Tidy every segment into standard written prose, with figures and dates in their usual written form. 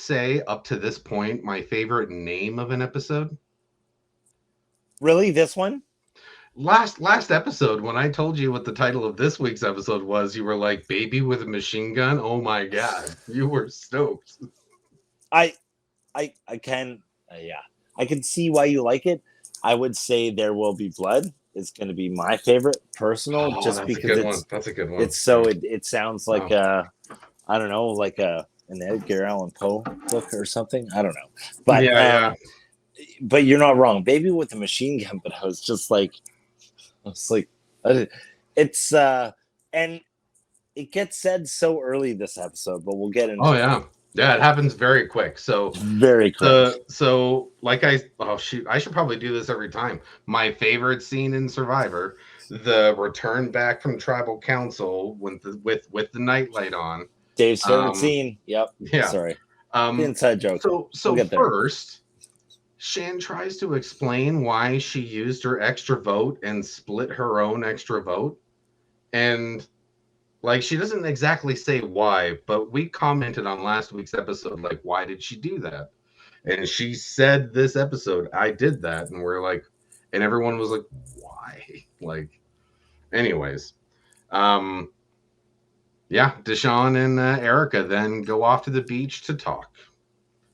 say up to this point, my favorite name of an episode. Really, this one? Last episode, when I told you what the title of this week's episode was, you were like, "Baby with a machine gun." Oh my god, you were stoked. I can, yeah, I can see why you like it. I would say There Will Be Blood is going to be my favorite personal, Oh, just that's a because good one. That's a good one. it's so it sounds like I don't know, like an Edgar Allan Poe book or something. I don't know, but Yeah. But you're not wrong. Baby with a machine gun. But I was like, it's and it gets said so early this episode, but we'll get into Oh it. yeah, it happens very quick. So Very quick. Oh shoot, I should probably do this every time. My favorite scene in Survivor, the return back from tribal council with the nightlight on. Dave's favorite scene. Yep. Yeah. Sorry. The inside joke. So we'll first, Shan tries to explain why she used her extra vote and split her own extra vote. And like, she doesn't exactly say why, but we commented on last week's episode, like, why did she do that? And she said this episode, I did that. And we're like, and everyone was like, why? Like, anyways. Yeah, Deshaun and Erica then go off to the beach to talk.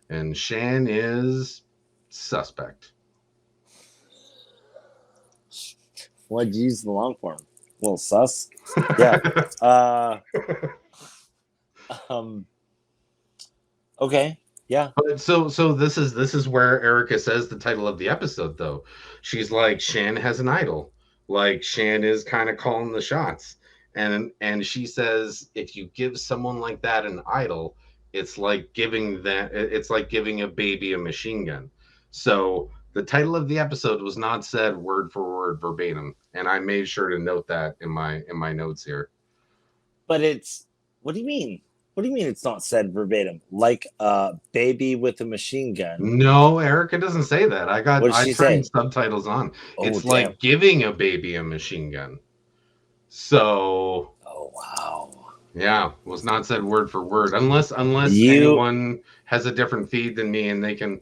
And Shan is suspect. Why'd you use the long form? A little sus. Yeah. Okay. Yeah. But so this is where Erica says the title of the episode, though. She's like, Shan has an idol. Like, Shan is kind of calling the shots. And she says, if you give someone like that an idol, it's like giving a baby a machine gun. So the title of the episode was not said word for word verbatim, and I made sure to note that in my notes here. But what do you mean? What do you mean it's not said verbatim? Like a baby with a machine gun? No, Erica doesn't say that. I turned subtitles on. It's like giving a baby a machine gun. So. Oh wow. Yeah, was not said word for word, unless anyone has a different feed than me and they can,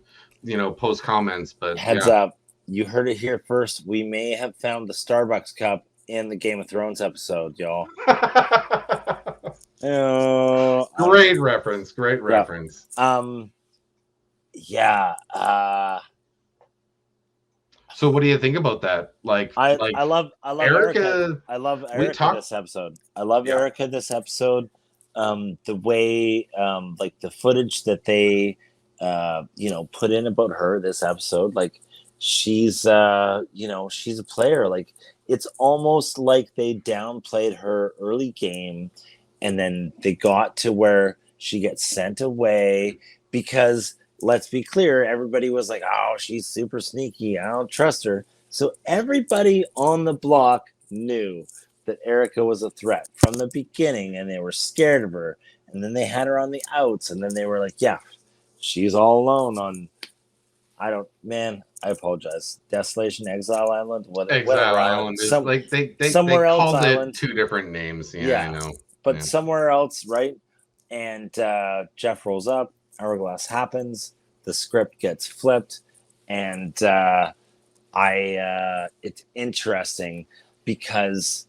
post comments. But heads up, you heard it here first. We may have found the Starbucks cup in the Game of Thrones episode, y'all. Great reference. Yeah. So what do you think about that? I love Erica. I love Erica this episode. I love Erica this episode. The way, like the footage that they, put in about her this episode, like she's, she's a player. Like it's almost like they downplayed her early game, and then they got to where she gets sent away because. Let's be clear, everybody was like, oh, she's super sneaky. I don't trust her. So everybody on the block knew that Erica was a threat from the beginning, and they were scared of her. And then they had her on the outs, and then they were like, yeah, she's all alone on, I apologize. Desolation, Exile Island? Exile Island. They somewhere else called island. It two different names. Yeah, I know. But somewhere else, right? And Jeff rolls up. Hourglass happens, the script gets flipped, and it's interesting because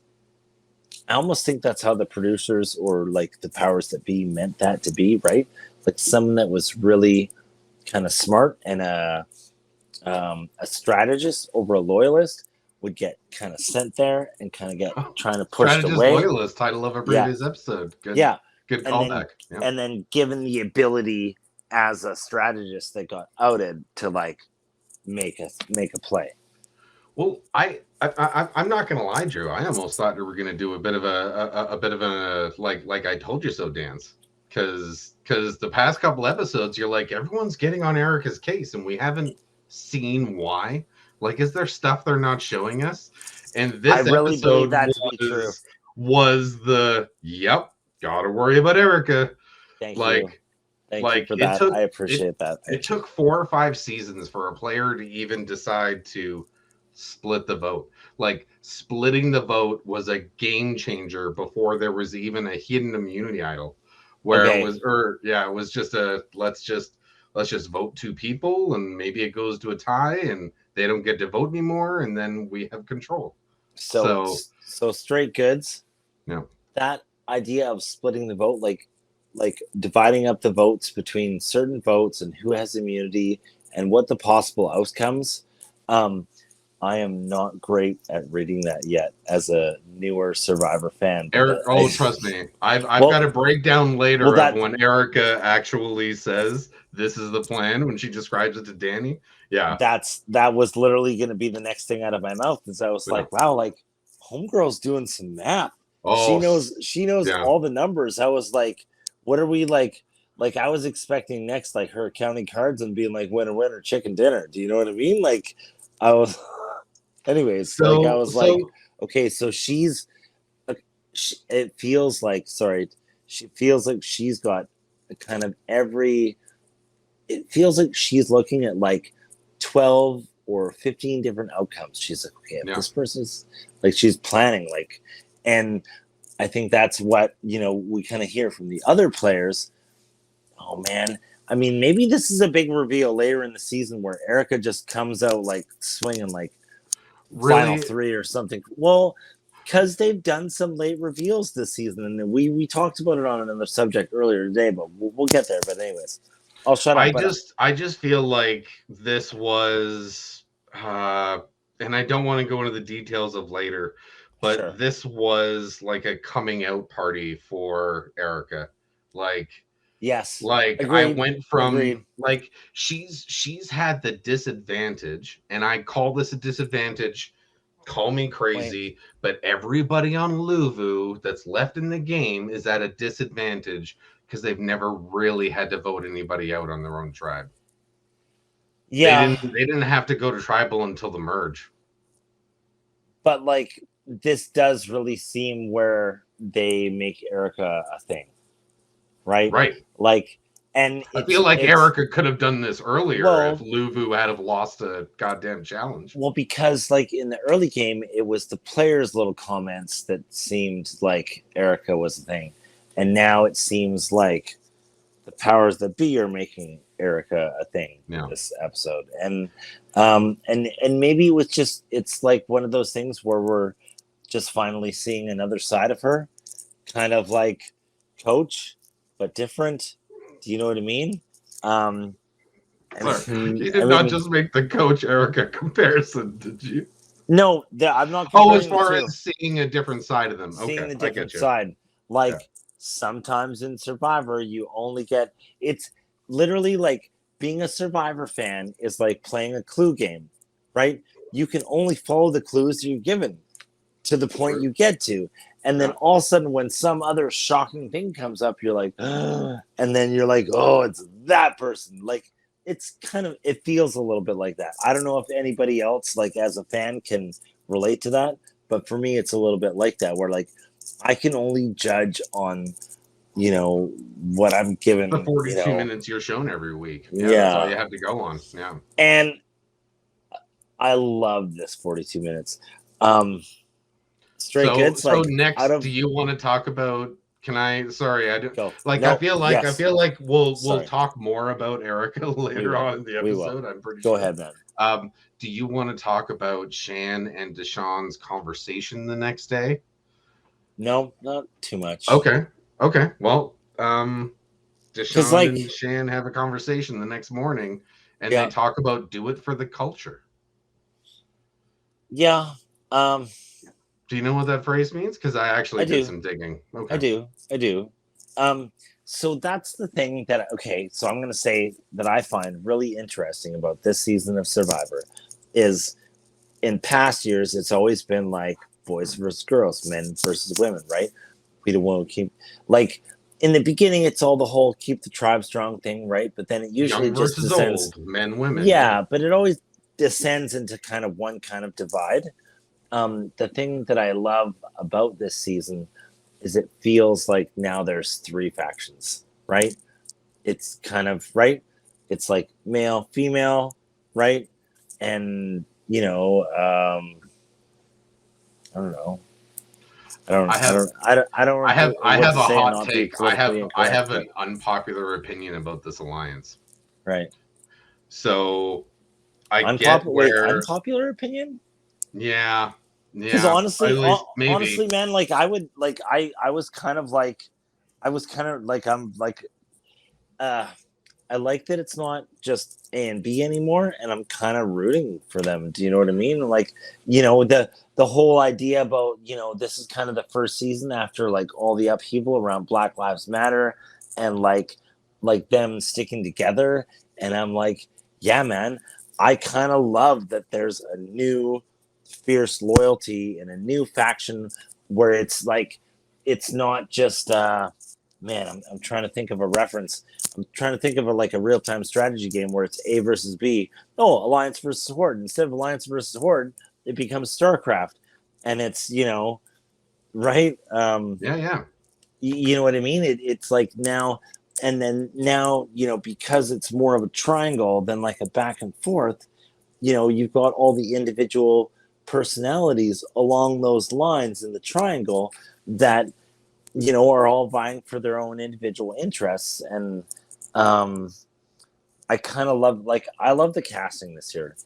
I almost think that's how the producers or like the powers that be meant that to be, right? Like someone that was really kind of smart and a strategist over a loyalist would get kind of sent there and kind of get trying to push away. Loyalist, title of a previous episode. Good. Yeah. Good callback. And then given the ability as a strategist that got outed to like make a play. Well, I'm not gonna lie, Drew. I almost thought we were gonna do a bit of a like I told you so dance, because the past couple episodes you're like everyone's getting on Erica's case and we haven't seen why. Like, is there stuff they're not showing us? And this I really episode believe that to be true. Was the gotta worry about Erica. Thank you for that. I appreciate that. It took 4 or 5 seasons for a player to even decide to split the vote. Like, splitting the vote was a game changer before there was even a hidden immunity idol. where it was just let's just vote 2 people and maybe it goes to a tie and they don't get to vote anymore and then we have control. So straight goods. Yeah. That idea of splitting the vote, like dividing up the votes between certain votes and who has immunity and what the possible outcomes. I am not great at reading that yet as a newer Survivor fan. Eric, trust me. I've got a breakdown later of when Erica actually says this is the plan when she describes it to Danny. Yeah. That was literally going to be the next thing out of my mouth. Because I was like, wow, like homegirl's doing some math. She knows all the numbers. I was like, what are we like I was expecting next, like her counting cards and being like winner, winner, chicken dinner. Do you know what I mean? Like I was anyways, I was like, okay, so she's it feels like she feels like she's got kind of it feels like she's looking at like 12 or 15 different outcomes. She's like, okay, if this person's like, she's planning, like, and I think that's what, we kind of hear from the other players. Oh man. I mean, maybe this is a big reveal later in the season where Erica just comes out like swinging like final 3 or something. Well, because they've done some late reveals this season, and we talked about it on another subject earlier today, but we'll get there. But anyways, I'll shut up. I just feel like this was, and I don't want to go into the details of later, but this was like a coming out party for Erica. Like, yes, like agreed. I went from like she's had the disadvantage, and I call this a disadvantage. Call me crazy, but everybody on Luvu that's left in the game is at a disadvantage because they've never really had to vote anybody out on their own tribe. Yeah, they didn't have to go to tribal until the merge. But like this does really seem where they make Erica a thing, right? Right. Like, and I feel like Erica could have done this earlier if Luvu had have lost a goddamn challenge. Well, because like in the early game, it was the players' little comments that seemed like Erica was a thing, and now it seems like the powers that be are making Erica a thing in this episode, and maybe it's like one of those things where we're just finally seeing another side of her, kind of like Coach, but different. Do you know what I mean? You did not just make the Coach Erica comparison, did you? No, I'm not. As far as seeing a different side of them, seeing the different side, like sometimes in Survivor, you only get. It's literally like being a Survivor fan is like playing a clue game, right? You can only follow the clues you're given to the point you get to. And then all of a sudden, when some other shocking thing comes up, you're like, and then you're like, oh, it's that person. Like, it's kind of, it feels a little bit like that. I don't know if anybody else, like as a fan, can relate to that. But for me, it's a little bit like that, where like, I can only judge on, what I'm given. The 42 minutes you're shown every week. That's all you have to go on. Yeah. And I love this 42 minutes. Straight goods. So next, do you want to talk about? Can I? Sorry, I don't. Go. Like, no, I feel like we'll talk more about Erica later on in the episode. I'm pretty sure. Go ahead, man. Do you want to talk about Shan and Deshawn's conversation the next day? No, not too much. Okay. Well, Deshawn and Shan have a conversation the next morning, and they talk about do it for the culture. Yeah. Do you know what that phrase means? Because I actually did some digging. Okay. I do. So that's the thing that, so I'm going to say that I find really interesting about this season of Survivor is in past years, it's always been like boys versus girls, men versus women, right? We don't want to keep, like, in the beginning, it's all the whole keep the tribe strong thing, right? But then it usually just descends. Old, men, women. Yeah, but it always descends into kind of one kind of divide. The thing that I love about this season is it feels like now there's 3 factions, right? It's kind of, right? It's like male, female, right? And, I don't know. I have a hot take. I have an unpopular opinion about this alliance. Right. So I get where unpopular opinion. Yeah. Because honestly, man, like I was kind of like I'm like, I like that it's not just A and B anymore, and I'm kind of rooting for them. Do you know what I mean? Like, the whole idea about, this is kind of the first season after like all the upheaval around Black Lives Matter and like them sticking together. And I'm like, yeah, man, I kind of love that there's a new fierce loyalty and a new faction where it's like, it's not just, man, I'm trying to think of a reference. I'm trying to think of a real-time strategy game where it's A versus B. Oh, Alliance versus Horde. Instead of Alliance versus Horde, it becomes StarCraft. And it's, right? Yeah. You know what I mean? It's like now, and then now, because it's more of a triangle than like a back and forth, you've got all the individual personalities along those lines in the triangle that, are all vying for their own individual interests. And I kind of love, I love the casting this year.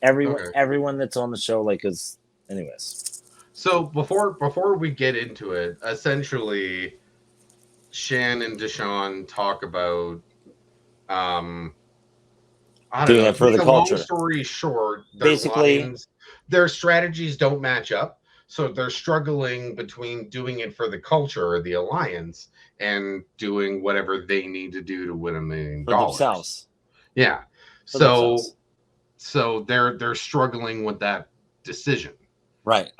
Everyone that's on the show, is, anyways. So before we get into it, essentially, Shan and Deshawn talk about, I don't know. It for the culture. Long story short, basically, their strategies don't match up. So they're struggling between doing it for the culture or the alliance and doing whatever they need to do to win $1 million. For themselves. Yeah. So they're struggling with that decision. Right.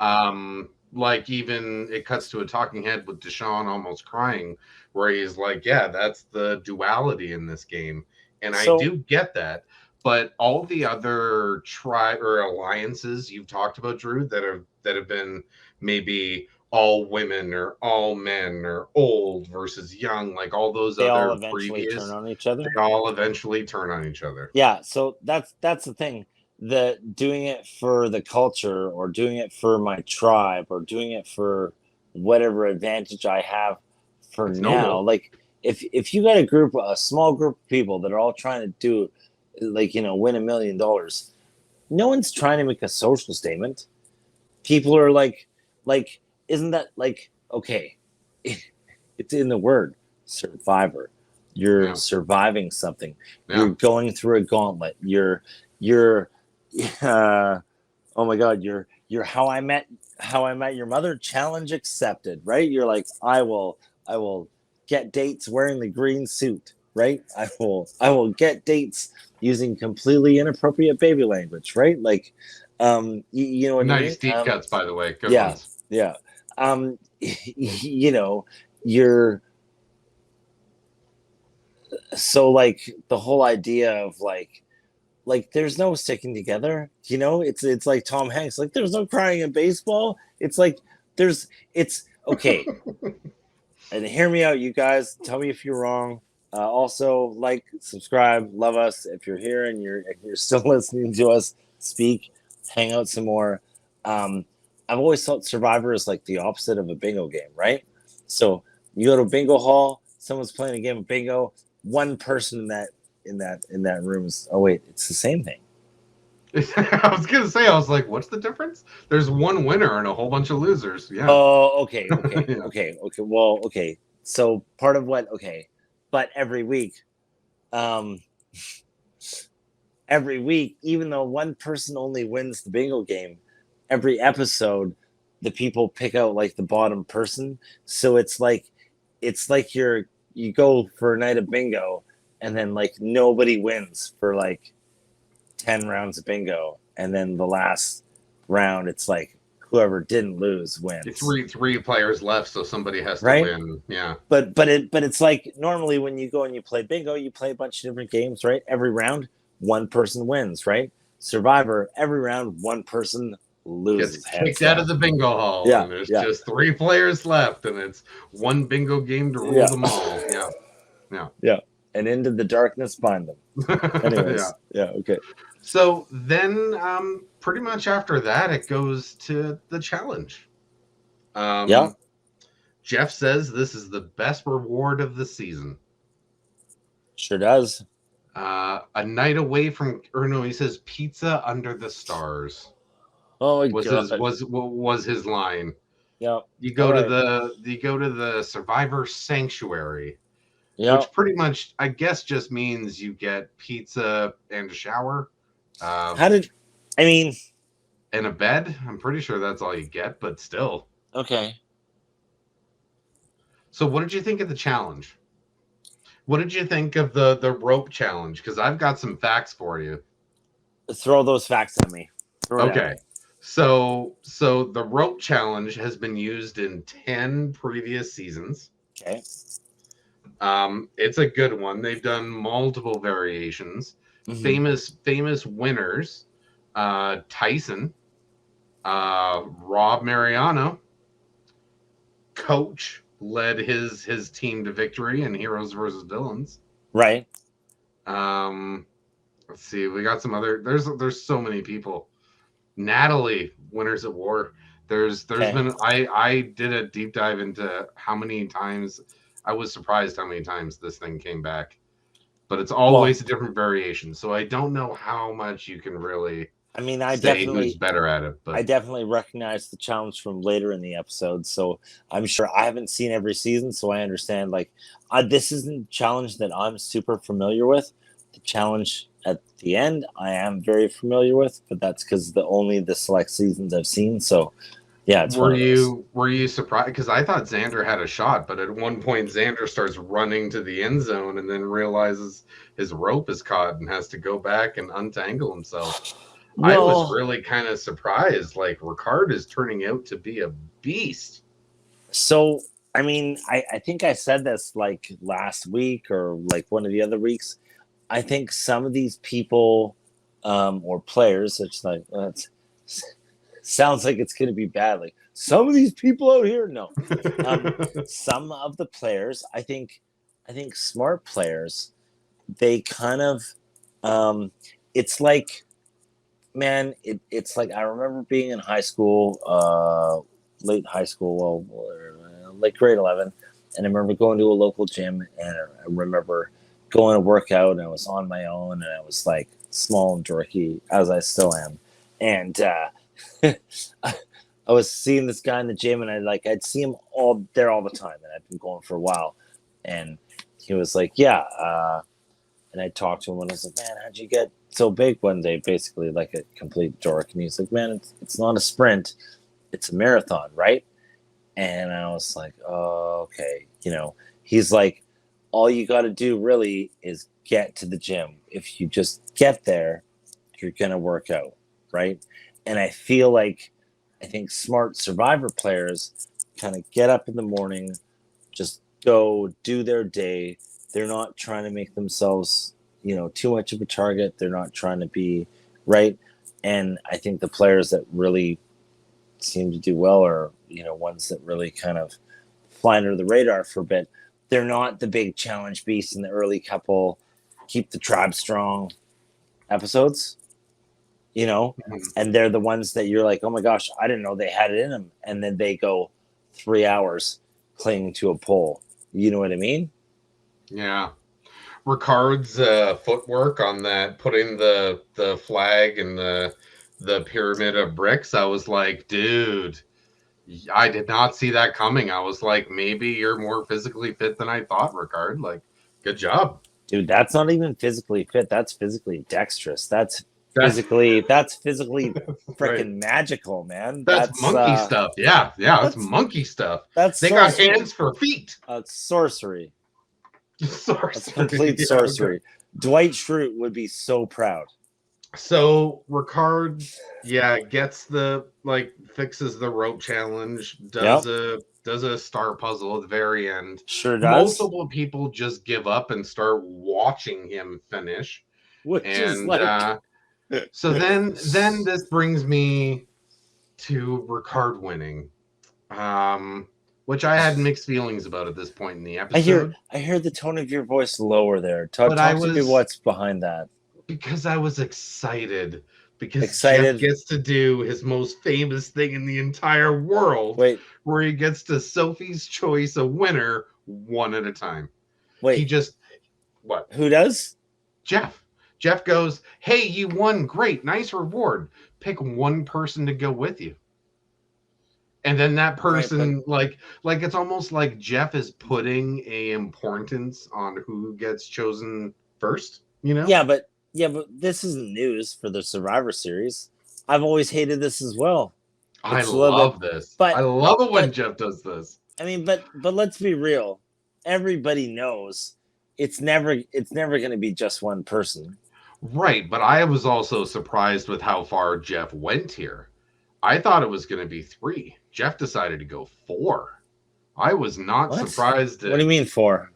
Like even it cuts to a talking head with Deshawn almost crying, where he's like, yeah, that's the duality in this game. And I do get that. But all the other tribe or alliances you've talked about, Drew, that have been maybe all women or all men or old versus young, like all those they other all eventually turn on each other. They all eventually turn on each other. Yeah, so that's the thing. The doing it for the culture or doing it for my tribe or doing it for whatever advantage I have for it's now. Noble. Like if you got a small group of people that are all trying to do win $1 million, no one's trying to make a social statement. People are like, isn't that okay? It's in the word survivor. You're surviving something. Yeah. You're going through a gauntlet. You're oh my God, you're how I met your mother challenge accepted, right? You're like, I will get dates wearing the green suit, right? I will get dates using completely inappropriate baby language, right? Like, you know what I mean? Nice deep cuts, by the way. Good ones. Yeah. You're so the whole idea of there's no sticking together, it's like Tom Hanks, there's no crying in baseball. It's it's okay. And hear me out, you guys. Tell me if you're wrong. Also, subscribe, love us. If you're here and you're still listening to us speak, hang out some more. I've always thought Survivor is the opposite of a bingo game, right? So you go to a bingo hall, someone's playing a game of bingo. One person in that room is, oh wait, it's the same thing. I was gonna say, I was like, what's the difference? There's one winner and a whole bunch of losers. Yeah. Oh, okay. Yeah. Okay. Well, okay. So part of but every week, even though one person only wins the bingo game, every episode, the people pick out the bottom person. So it's like you go for a night of bingo, and then nobody wins for 10 rounds of bingo, and then the last round it's whoever didn't lose wins. It's three players left, so somebody has to win. Yeah. But it's normally when you go and you play bingo, you play a bunch of different games, right? Every round, one person wins, right? Survivor, every round, one person loses. Gets kicked out of the bingo hall. Yeah. And there's just 3 players left, and it's one bingo game to rule them all. Yeah. And into the darkness bind them. Anyways. Okay. So then pretty much after that, it goes to the challenge. Jeff says this is the best reward of the season. Sure does. A night away from, or no, he says pizza under the stars. Oh my God. Was his line. Yeah. You go to the Survivor Sanctuary. Yeah. Which pretty much, I guess, just means you get pizza and a shower. And a bed. I'm pretty sure that's all you get, but still. Okay. So what did you think of the challenge? What did you think of the rope challenge? Because I've got some facts for you. Throw those facts at me. Okay. So the rope challenge has been used in 10 previous seasons. Okay. It's a good one. They've done multiple variations. Mm-hmm. Famous winners. Tyson, Rob Mariano, Coach led his team to victory in Heroes versus Villains. Right. Let's see. We got some other. There's so many people. Natalie, Winners at War. There's been. I did a deep dive into how many times. I was surprised how many times this thing came back, but it's always a different variation. So I don't know how much you can really. I definitely who's better at it. But I definitely recognize the challenge from later in the episode, so I'm sure I haven't seen every season, so I understand. This isn't a challenge that I'm super familiar with. The challenge at the end, I am very familiar with, but that's because only the select seasons I've seen. So, yeah. Were you surprised? Because I thought Xander had a shot, but at one point Xander starts running to the end zone and then realizes his rope is caught and has to go back and untangle himself. I was really kind of surprised. Ricard is turning out to be a beast. So, I think I said this last week or one of the other weeks. I think some of these people or players, sounds like it's going to be bad. Some of these people out here, no. Some of the players, I think smart players, they kind of, it's like. Man, it's I remember being in high school, late high school, grade 11, and I remember going to a local gym, and I remember going to work out, and I was on my own, and I was small and dorky, as I still am, and I was seeing this guy in the gym, and I'd see him all the time, and I'd been going for a while, and he was and I talked to him, and I was like, man, how'd you get so big one day? Basically a complete dork. And he's like, man, it's not a sprint, it's a marathon, right? And I was like, oh, okay. He's like, all you got to do really is get to the gym. If you just get there, you're going to work out, right? And I feel I think smart Survivor players kind of get up in the morning, just go do their day. They're not trying to make themselves, too much of a target. They're not trying to be right. And I think the players that really seem to do well are, ones that really kind of fly under the radar for a bit. They're not the big challenge beasts in the early couple, keep the tribe strong episodes, and they're the ones that you're like, oh my gosh, I didn't know they had it in them. And then they go 3 hours clinging to a pole. You know what I mean? Yeah. Ricard's footwork on that, putting the flag and the pyramid of bricks, I was like, dude, I did not see that coming. I was like, maybe you're more physically fit than I thought, Ricard. Good job. Dude, that's not even physically fit. That's physically dexterous. That's physically freaking right. Magical, man. That's monkey stuff. Yeah, that's monkey stuff. They got hands for feet. That's sorcery. Sorcery. That's complete sorcery. Okay. Dwight Schrute would be so proud. So Ricard, gets fixes the rope challenge, does a star puzzle at the very end. Sure does. Multiple people just give up and start watching him finish. So then this brings me to Ricard winning. Which I had mixed feelings about at this point in the episode. I hear the tone of your voice lower there. Talk to me what's behind that. Because I was excited. because excited. Jeff gets to do his most famous thing in the entire world. Wait, where he gets to Sophie's Choice a winner one at a time. Wait, he just what? Who does? Jeff. Jeff goes, "Hey, you won! Great, nice reward. Pick one person to go with you." And then that person, like it's almost like Jeff is putting a importance on who gets chosen first. You know? Yeah, but this isn't news for the Survivor Series. I've always hated this as well. I love this. I love it when Jeff does this. I mean, but let's be real. Everybody knows it's never going to be just one person. Right, but I was also surprised with how far Jeff went here. I thought it was going to be 3. Jeff decided to go 4. I was not surprised. What do you mean 4?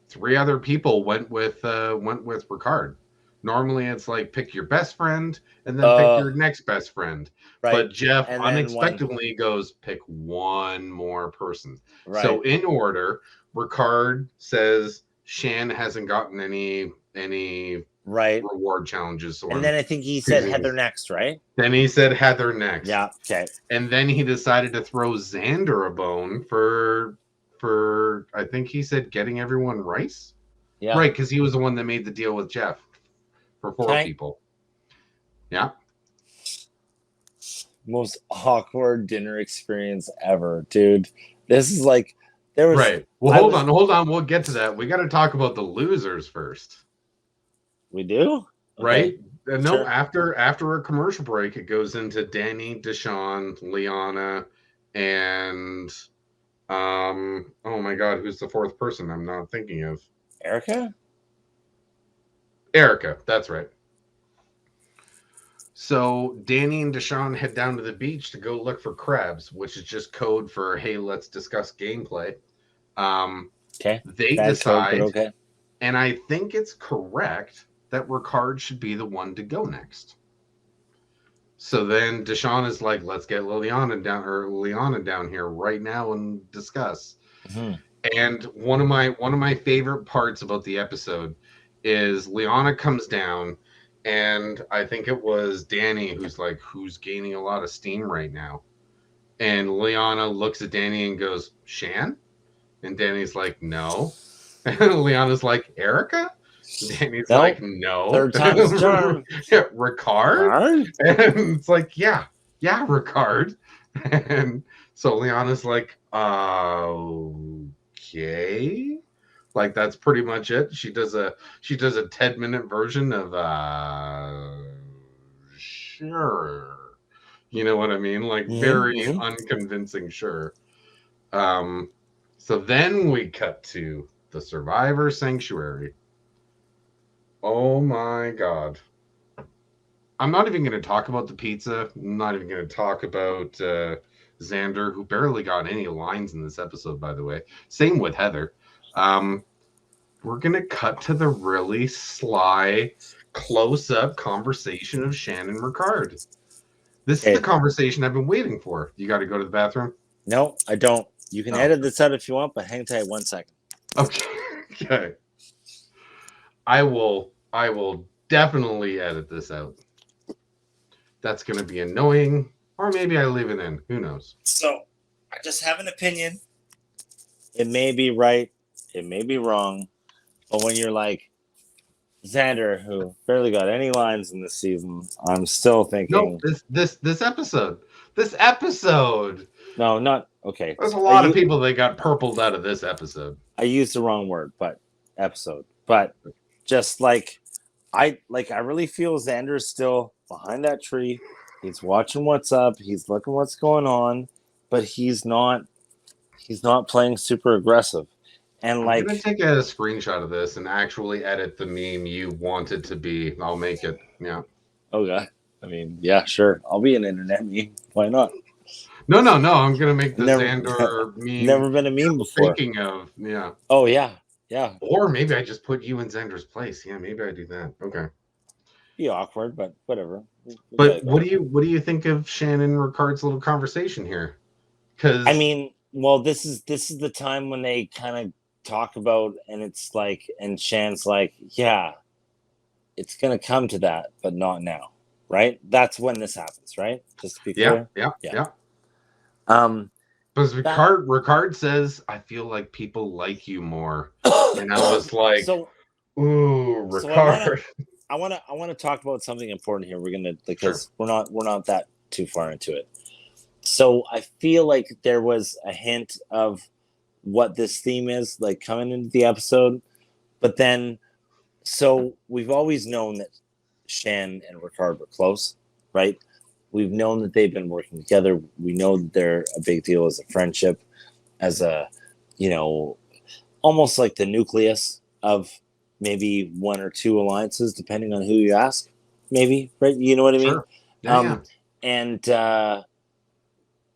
3 other people went with Ricard. Normally, it's like pick your best friend and then pick your next best friend. Right. But Jeff unexpectedly goes pick one more person. Right. So in order, Ricard says Shan hasn't gotten any reward challenges. So and then I think he said Heather next, right? Then he said Heather next. Yeah. Okay. And then he decided to throw Xander a bone for I think he said getting everyone rice. Yeah. Right, because he was the one that made the deal with Jeff for 4 people. Yeah. Most awkward dinner experience ever, dude. This is like there was right. Well, hold on. We'll get to that. We got to talk about the losers first. We do? Right? Okay. No, sure. After a commercial break, it goes into Danny, Deshawn, Liana, and oh my God, who's the 4th person I'm not thinking of? Erica, that's right. So Danny and Deshawn head down to the beach to go look for crabs, which is just code for, hey, let's discuss gameplay. Okay. They decide, and I think it's correct, that Ricard should be the one to go next. So then Deshawn is like, let's get Liana down here right now and discuss. Mm-hmm. And one of my favorite parts about the episode is Liana comes down, and I think it was Danny who's gaining a lot of steam right now. And Liana looks at Danny and goes, Shan? And Danny's like, no. And Liana's like, Erica? Danny's like, no. Third time's charm. Ricard? And it's like, yeah, Ricard. And so Liana's like, okay. Like that's pretty much it. She does a 10-minute version of sure. You know what I mean? Like very unconvincing sure. So then we cut to the Survivor Sanctuary. Oh my God. I'm not even going to talk about the pizza. I'm not even going to talk about Xander, who barely got any lines in this episode, by the way. Same with Heather. We're going to cut to the really sly, close-up conversation of Shannon Ricard. This is the conversation I've been waiting for. You got to go to the bathroom? No, I don't. You can edit this out if you want, but hang tight 1 second. Okay. I will definitely edit this out. That's going to be annoying, or maybe I leave it in. Who knows? So, I just have an opinion. It may be right. It may be wrong. But when you're like Xander, who barely got any lines in this season, I'm still thinking. No, this episode. This episode. No, not okay. There's a lot of people that got purpled out of this episode. I used the wrong word, but episode. But just like I really feel Xander's still behind that tree. He's watching what's up. He's looking what's going on, but he's not playing super aggressive. And I'm gonna take a screenshot of this and actually edit the meme you want it to be. I'll make it. Yeah. Oh God. I mean, yeah, sure. I'll be an internet meme. Why not? No. I'm gonna make the Xander meme. Never been a meme before. Thinking of, yeah. Oh yeah. Yeah. Or maybe I just put you in Xander's place. Yeah, maybe I do that. Okay. Be awkward, but whatever. But what do you think of Shannon Ricard's little conversation here? Because I mean, well, this is the time when they kind of talk about, and it's like, and Shan's like, yeah, it's gonna come to that, but not now. right? That's when this happens, right? Just to be clear. Yeah. Because Ricard says, "I feel like people like you more," and I was like, "Ooh, Ricard." So I want to talk about something important here. We're gonna because we're not that too far into it. So I feel like there was a hint of what this theme is like coming into the episode, but then so we've always known that Shan and Ricard were close, right? We've known that they've been working together. We know that they're a big deal as a friendship, as a, almost like the nucleus of maybe one or two alliances, depending on who you ask, maybe, right? You know what I mean? Yeah. And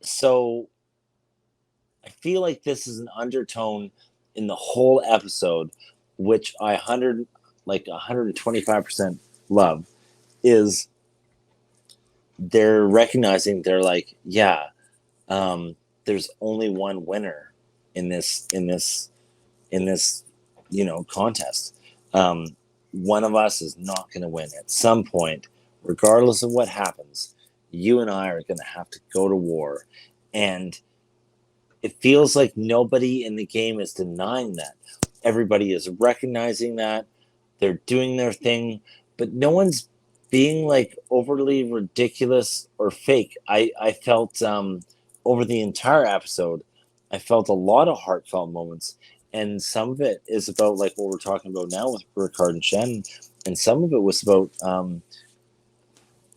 so I feel like this is an undertone in the whole episode, which I 125% love, is they're recognizing they're like, there's only one winner in this contest. One of us is not going to win at some point, regardless of what happens. You and I are going to have to go to war, and it feels like nobody in the game is denying that. Everybody is recognizing that. They're doing their thing, but no one's being like overly ridiculous or fake. I felt over the entire episode, I felt a lot of heartfelt moments, and some of it is about like what we're talking about now with Ricard and Shen, and some of it was about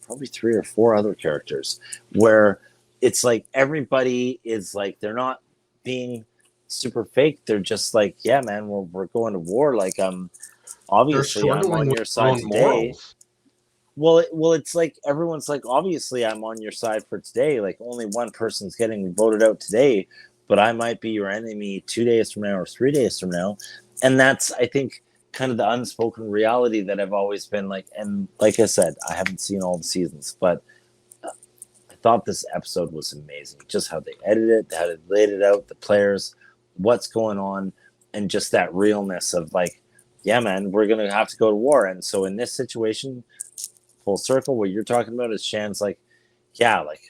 probably 3 or 4 other characters where it's like everybody is like they're not being super fake. They're just like, yeah, man, we're going to war. Like obviously I'm on your side today. Well, it's like everyone's like, obviously I'm on your side for today. Like only one person's getting voted out today, but I might be your enemy 2 days from now or 3 days from now. And that's, I think, kind of the unspoken reality that I've always been like. And like I said, I haven't seen all the seasons, but I thought this episode was amazing. Just how they edited it, how they laid it out, the players, what's going on, and just that realness of like, yeah, man, we're going to have to go to war. And so in this situation, full circle, what you're talking about is Shan's like, yeah, like,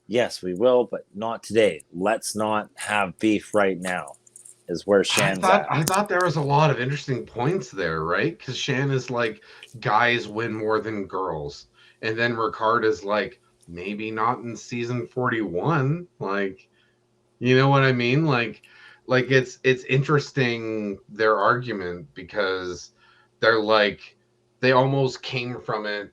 yes, we will, but not today. Let's not have beef right now, is where Shan's at. I thought there was a lot of interesting points there, right? Because Shan is like, guys win more than girls. And then Ricard is like, maybe not in season 41. Like, you know what I mean? Like it's interesting, their argument, because they're like, they almost came from it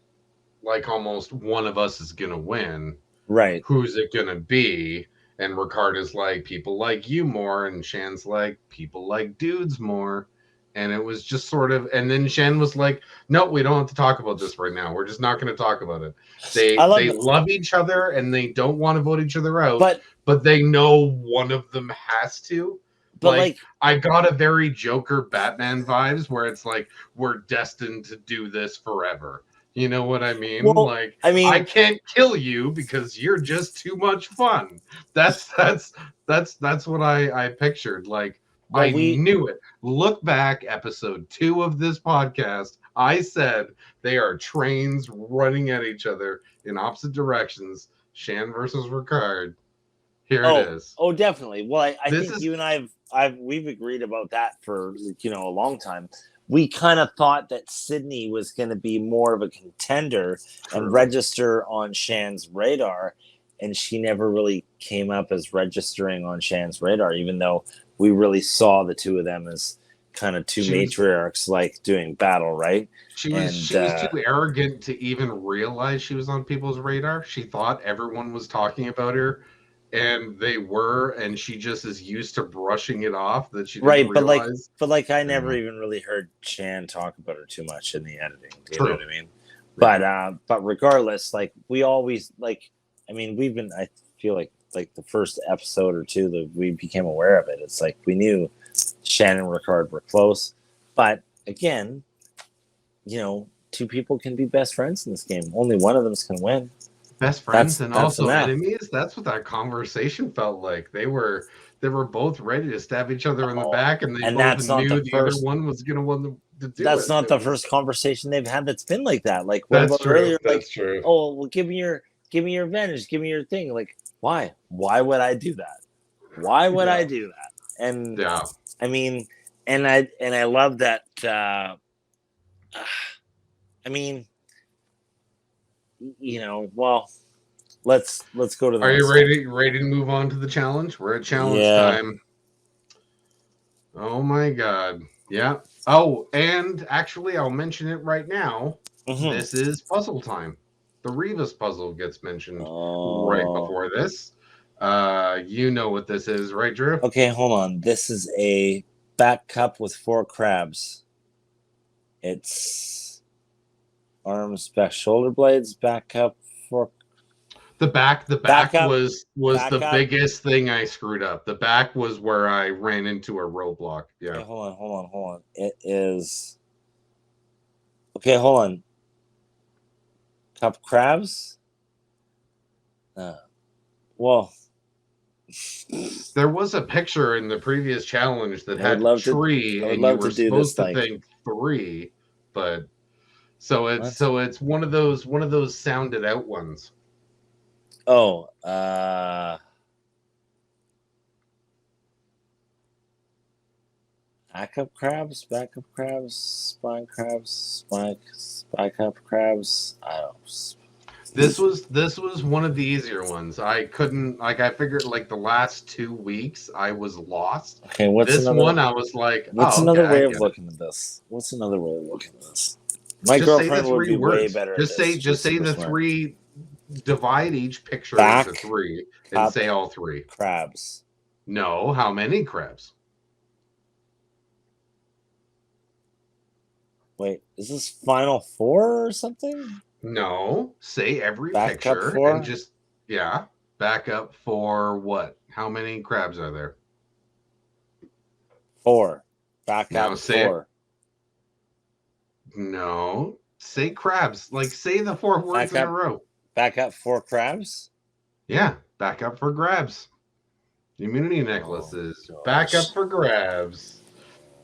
like almost one of us is gonna win. Right. Who's it gonna be? And Ricard is like, people like you more, and Shan's like, people like dudes more. And it was just sort of, and then Shan was like, no, we don't have to talk about this right now. We're just not going to talk about it. They love each other and they don't want to vote each other out, but they know one of them has to. But like I got a very Joker Batman vibes where it's like, we're destined to do this forever. You know what I mean? Well, like, I can't kill you because you're just too much fun. That's what I pictured. Like, I knew it. Look back, episode 2 of this podcast. I said they are trains running at each other in opposite directions. Shan versus Ricard. Here it is. Oh, definitely. Well, I think you and we've agreed about that for a long time. We kind of thought that Sydney was going to be more of a contender and register on Shan's radar, and she never really came up as registering on Shan's radar, even though we really saw the two of them as kind of two matriarchs like doing battle, right? She was too arrogant to even realize she was on people's radar. She thought everyone was talking about her, and they were, and she just is used to brushing it off that she didn't realize. But I never even really heard Shan talk about her too much in the editing. Do you know what I mean? Yeah. But regardless, like we always we've been, I feel like the first episode or two that we became aware of it, it's like we knew Shan and Ricard were close, but again, two people can be best friends in this game. Only one of them can win. Best friends and also enemies. That's what that conversation felt like. They were both ready to stab each other in the back, and they both knew the other one was going to win to do that's it. not the first conversation they've had that's been like that. Like, what that's about true. earlier? That's like, true. Oh, well, give me your advantage, give me your thing. Like, why? Why would I do that? Why would I do that? And I mean, and I love that. I mean, well, let's go to the. Are you ready to move on to the challenge? We're at challenge time. Oh my god. Yeah. Oh, and actually I'll mention it right now. Mm-hmm. This is puzzle time. The Revis puzzle gets mentioned right before this. You know what this is, right, Drew? Okay, hold on. This is a back cup with 4 crabs. It's arms, back, shoulder blades, back cup, 4. The back was the biggest thing I screwed up. The back was where I ran into a roadblock. Yeah. Okay, hold on. It is. Okay, hold on. Cup crabs? Well. There was a picture in the previous challenge that had a tree, and you were supposed to think 3, but so it's one of those sounded out ones. Oh, backup crabs, spine crabs, backup crabs. I don't know. This was one of the easier ones. I couldn't I figured like the last 2 weeks I was lost. Okay, what's this another one? I was like, what's another way of looking at this? What's another way of looking at this? My girlfriend would be way better. Just say the 3. Divide each picture into 3 and say all 3 crabs. No, how many crabs? Wait, is this Final 4 or something? No, say every back picture up and just back up for what? How many crabs are there? 4. Back up 4. No, say crabs. Like say the 4 words in a row. Back up 4 crabs? Yeah, back up for grabs. Immunity necklaces. Back up for grabs.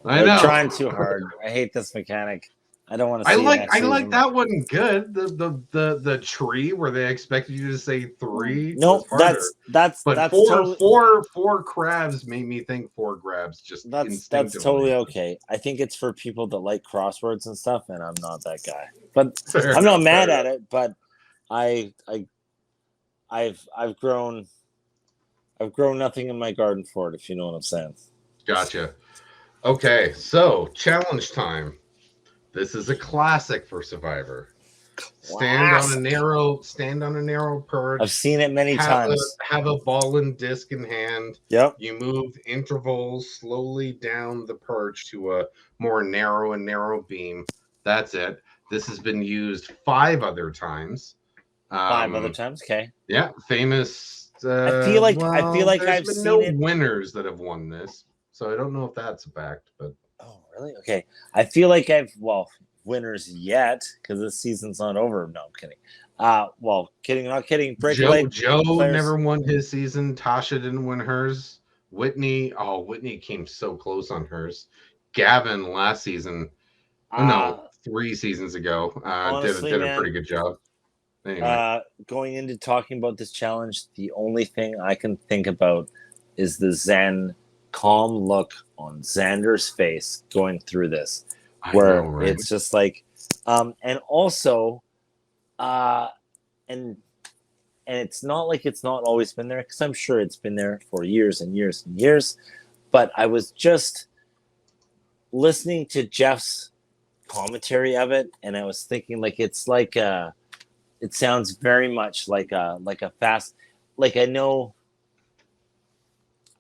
I know. They're trying too hard. I hate this mechanic. I don't want to see I like that one good. The tree where they expected you to say 3. No, that's four crabs made me think 4 grabs. Just that's totally okay. I think it's for people that like crosswords and stuff, and I'm not that guy. But I'm not mad at it. But I've grown nothing in my garden for it, if you know what I'm saying. Gotcha. Okay, so challenge time. This is a classic for Survivor. Stand on a narrow perch. I've seen it many times. Have a ball and disc in hand. Yep. You move intervals slowly down the perch to a more narrow beam. That's it. This has been used 5 other times. 5 other times, okay. Yeah, famous. I feel like I've seen no winners that have won this, so I don't know if that's a fact, but. Oh, really? Okay. I feel like winners yet, because this season's not over. No, I'm kidding. Not kidding. Joe never won his season. Tasha didn't win hers. Whitney came so close on hers. Gavin last season, 3 seasons ago, honestly, did a pretty good job. Anyway. Going into talking about this challenge, the only thing I can think about is the Zen calm look on Xander's face going through this, where it's just like, and also, and it's not like it's not always been there, because I'm sure it's been there for years and years and years. But I was just listening to Jeff's commentary of it, and I was thinking like it's like it sounds very much like a fast, like I know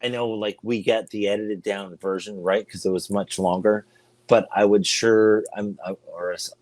like we get the edited down version, right? Because it was much longer. But I would I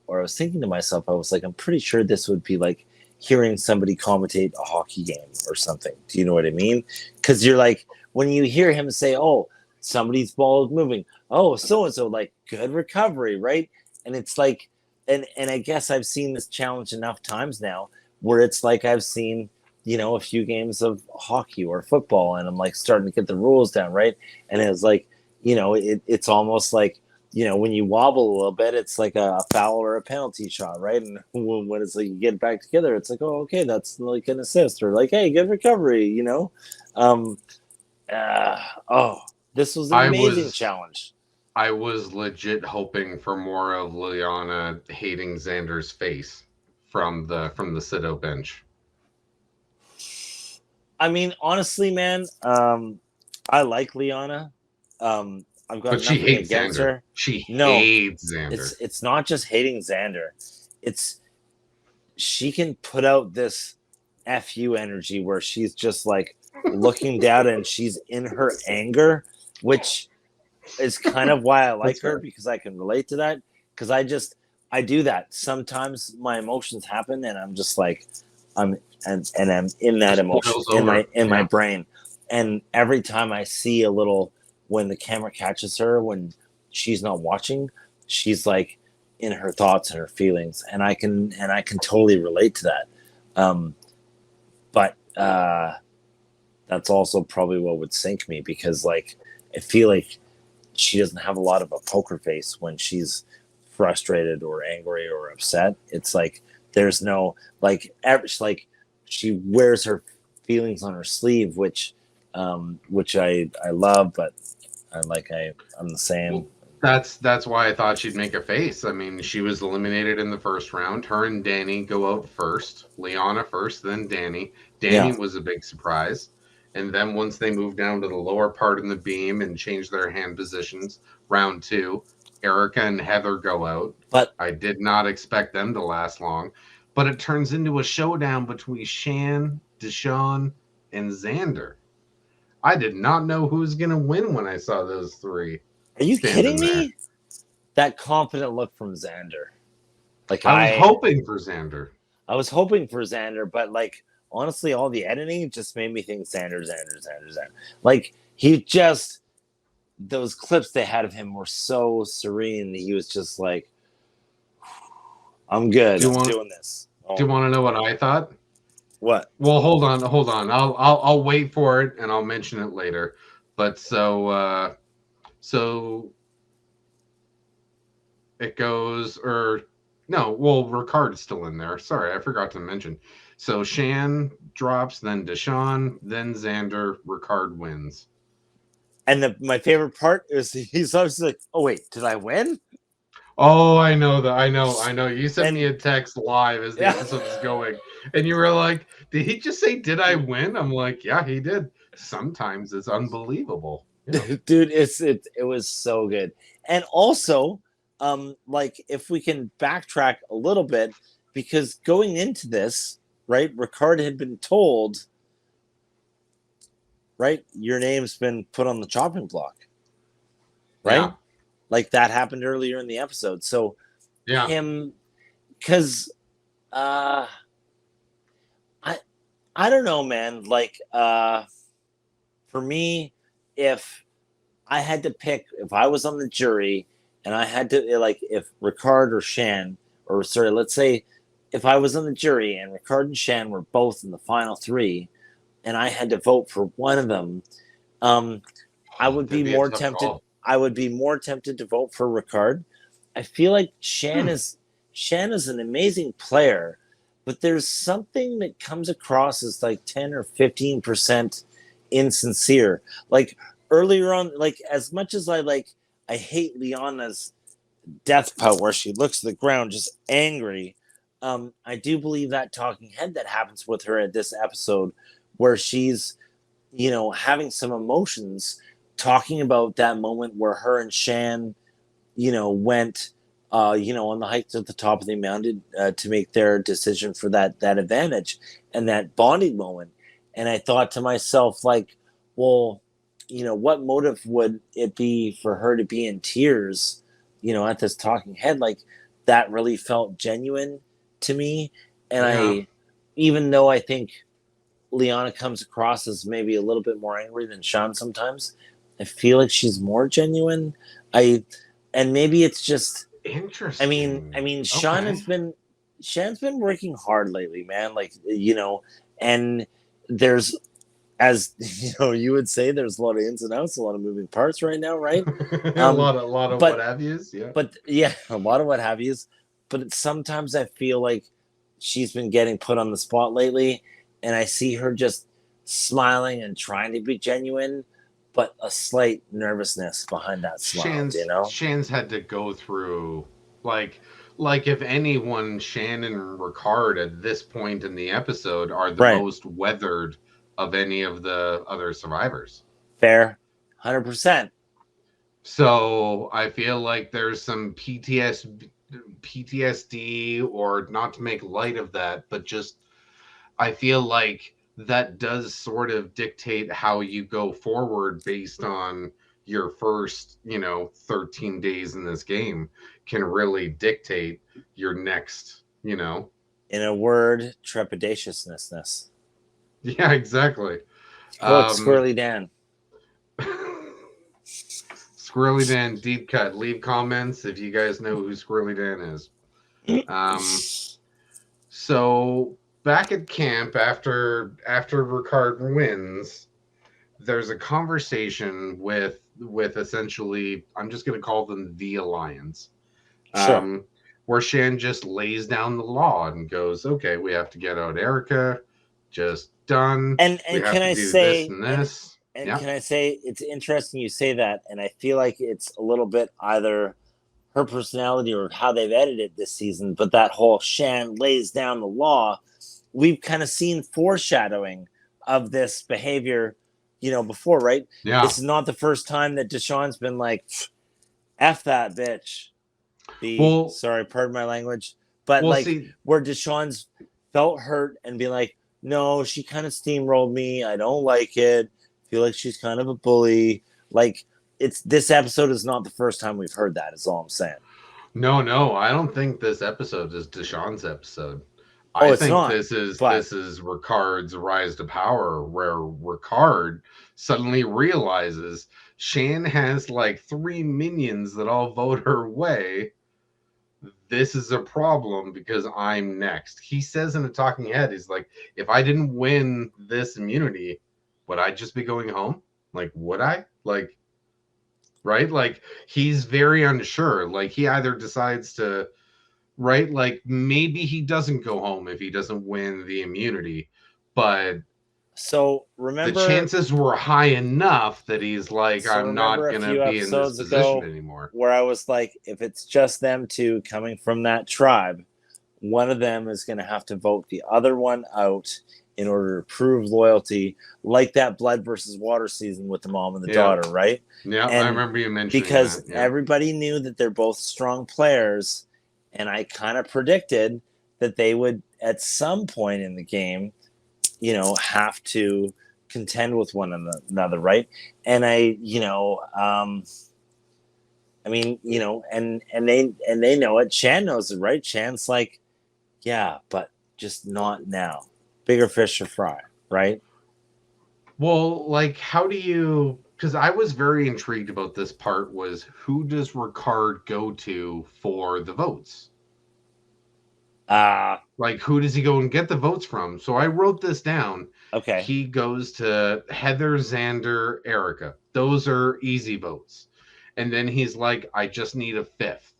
was thinking to myself, I was like, I'm pretty sure this would be like hearing somebody commentate a hockey game or something. Do you know what I mean? Because you're like, when you hear him say, oh, somebody's ball is moving. Oh, so-and-so, like, good recovery, right? And it's like, and I guess I've seen this challenge enough times now where it's like I've seen, a few games of hockey or football, and I'm like starting to get the rules down, right? And it's like, it's almost like, when you wobble a little bit, it's like a foul or a penalty shot, right? And when it's like you get back together, it's like, oh, okay, that's like an assist, or like, hey, good recovery, this was an amazing challenge. I was legit hoping for more of Liana hating Xander's face from the Sido bench. I mean, honestly, man, I like Liana. I've got nothing against her. She hates Xander. It's not just hating Xander. It's she can put out this FU energy where she's just like looking down and she's in her anger, which is kind of why I like her, because I can relate to that. Because I do that. Sometimes my emotions happen and I'm just like, I'm in that emotion in my brain. And every time I see a little, when the camera catches her, when she's not watching, she's like in her thoughts and her feelings. And I can totally relate to that. But that's also probably what would sink me, because like, I feel like she doesn't have a lot of a poker face when she's frustrated or angry or upset. It's like, there's no like she wears her feelings on her sleeve, which I love, but I'm the same. Well, that's why I thought she'd make a face. I mean, she was eliminated in the first round. Her and Danny go out first. Liana first, then Danny. Danny was a big surprise. And then once they moved down to the lower part in the beam and changed their hand positions, round 2, Erica and Heather go out. But I did not expect them to last long. But it turns into a showdown between Shan, Deshawn, and Xander. I did not know who was going to win when I saw those three. Are you kidding me? That confident look from Xander. Like I was hoping for Xander. I was hoping for Xander, but like honestly, all the editing just made me think Xander. Like he just, those clips they had of him were so serene. He was just like, I'm good. I'm doing this. Do you want to know what I thought? What? Well, hold on. I'll wait for it and I'll mention it later. But so it goes, or no, well, Ricard's still in there. Sorry, I forgot to mention. So Shan drops, then Deshawn, then Xander. Ricard wins. And my favorite part is he's always like, "Oh wait, did I win?" Oh, I know that. I know. You sent me a text live as the episode was going, and you were like, "Did he just say, did I win?" I'm like, "Yeah, he did." Sometimes it's unbelievable. Yeah. Dude, it was so good. And also, like if we can backtrack a little bit, because going into this, right, Ricard had been told, right, your name's been put on the chopping block, right? Yeah. Like that happened earlier in the episode. So him, because I don't know, man. Like for me, if I had to pick, if I was on the jury and I had to, like, if Ricard or Shan, or sorry, let's say if I was on the jury and Ricard and Shan were both in the final 3 and I had to vote for one of them, I would be more tempted. I would be more tempted to vote for Ricard. I feel like Shan is an amazing player, but there's something that comes across as like 10 or 15% insincere. Like earlier on, like as much as I hate Liana's death pout where she looks at the ground just angry. I do believe that talking head that happens with her at this episode, where she's, having some emotions, talking about that moment where her and Shan, went, on the hike to the top of the mountain to make their decision for that advantage and that bonding moment. And I thought to myself, like, well, what motive would it be for her to be in tears, at this talking head? Like, that really felt genuine to me. And even though I think Liana comes across as maybe a little bit more angry than Sean sometimes, I feel like she's more genuine. And maybe it's just interesting. I mean, Shan's been working hard lately, man. Like, and there's as you would say, there's a lot of ins and outs, a lot of moving parts right now, right? a lot of what have yous, yeah. But yeah, a lot of what have yous. But sometimes I feel like she's been getting put on the spot lately, and I see her just smiling and trying to be genuine, but a slight nervousness behind that smile. Shan's had to go through like if anyone, Shan and Ricard at this point in the episode are the most weathered of any of the other survivors. Fair, 100%. So I feel like there's some PTSD, or not to make light of that, but just I feel like that does sort of dictate how you go forward based on your first, 13 days in this game can really dictate your next, In a word, trepidatiousness. Yeah, exactly. Quote Squirrely Dan. Squirrely Dan, deep cut. Leave comments if you guys know who Squirrely Dan is. So back at camp after Ricard wins, there's a conversation with essentially, I'm just going to call them the Alliance, where Shan just lays down the law and goes, okay, we have to get out Erica, just done. And can I say this and this? And can I say, it's interesting you say that, and I feel like it's a little bit either her personality or how they've edited this season, but that whole Shan lays down the law, we've kind of seen foreshadowing of this behavior, before, right? Yeah. This is not the first time that Deshawn's been like, F that bitch. Sorry, pardon my language. But where Deshawn's felt hurt and be like, no, she kind of steamrolled me. I don't like it. Feel like she's kind of a bully. Like, this episode is not the first time we've heard that, is all I'm saying. No, I don't think this episode is Deshawn's episode. I think this is Ricard's rise to power, where Ricard suddenly realizes Shan has like 3 minions that all vote her way. This is a problem because I'm next. He says in a talking head, he's like, if I didn't win this immunity, would I just be going home? Like, would I? Like, right? Like, he's very unsure. Like, he either decides to, right? Like, maybe he doesn't go home if he doesn't win the immunity. But so remember, the chances were high enough that he's like, I'm not going to be in this position anymore. Where I was like, if it's just them two coming from that tribe, one of them is going to have to vote the other one out in order to prove loyalty, like that blood versus water season with the mom and the daughter, right? Yeah, I remember you mentioning because that. Everybody knew that they're both strong players, and I kind of predicted that they would, at some point in the game, have to contend with one another, right? And and they know it. Shan knows it, right? Shan's like, yeah, but just not now. Bigger fish to fry, right? Well, like, how do you... Because I was very intrigued about this part, was who does Ricard go to for the votes? Like, who does he go and get the votes from? So I wrote this down. Okay. He goes to Heather, Xander, Erica. Those are easy votes. And then he's like, I just need a 5th.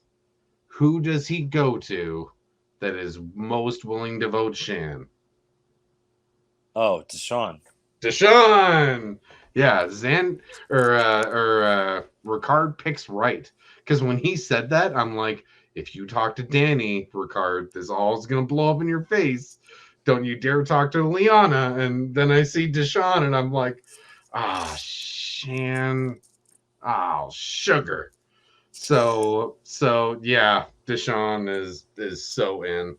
Who does he go to that is most willing to vote Shan? Oh, Deshawn. Yeah, Ricard picks right. Because when he said that, I'm like, if you talk to Danny, Ricard, this all's going to blow up in your face. Don't you dare talk to Liana. And then I see Deshawn, and I'm like, Shan. Oh, sugar. So yeah, Deshawn is so in.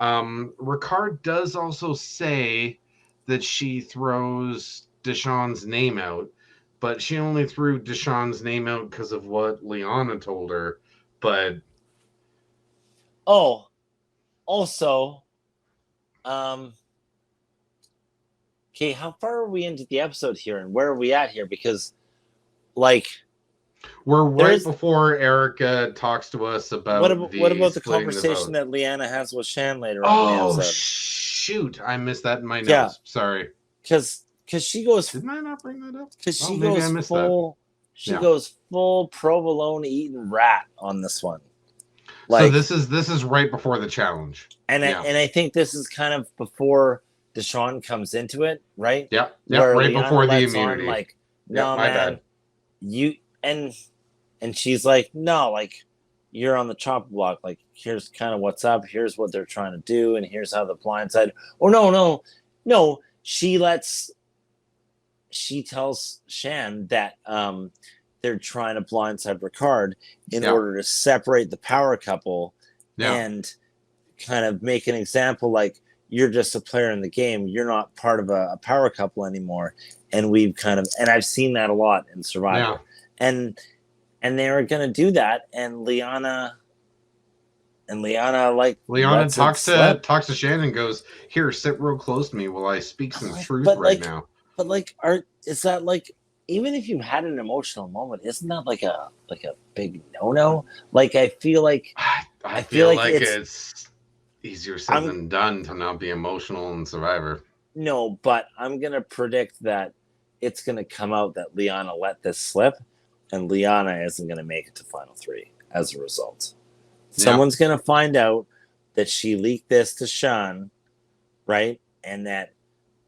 Ricard does also say that she throws Deshawn's name out, but she only threw Deshawn's name out because of what Liana told her. But also, okay, how far are we into the episode here, and where are we at here? Because, like, we're right before Erica talks to us about what about the conversation that Liana has with Shan later on in the episode? Shoot, I missed that in my notes. Yeah. Sorry. Because Because she goes. Didn't I not bring that up? Because she goes full. She goes full provolone eating rat on this one. Like, so this is right before the challenge, and I think this is kind of before Deshawn comes into it, right? Yeah, right Liana before the immunity. Like, no, man, bad. You and she's like, no, like, you're on the chop block. Like, here's kind of what's up. Here's what they're trying to do, and here's how the blindside. Oh no. She tells Shan that they're trying to blindside Ricard in order to separate the power couple and kind of make an example, like, you're just a player in the game. You're not part of a power couple anymore. And we've kind of, and I've seen that a lot in Survivor. Yeah. And they were going to do that. And Liana talks to Shannon and goes, here, sit real close to me while I speak some truth now. But like, is that like, even if you had an emotional moment, isn't that like a big no-no? Like, I feel like I feel like it's easier said than done to not be emotional in Survivor. No, but I'm gonna predict that it's gonna come out that Liana let this slip, and Liana isn't gonna make it to Final 3 as a result. Someone's gonna find out that she leaked this to Sean, right? And that,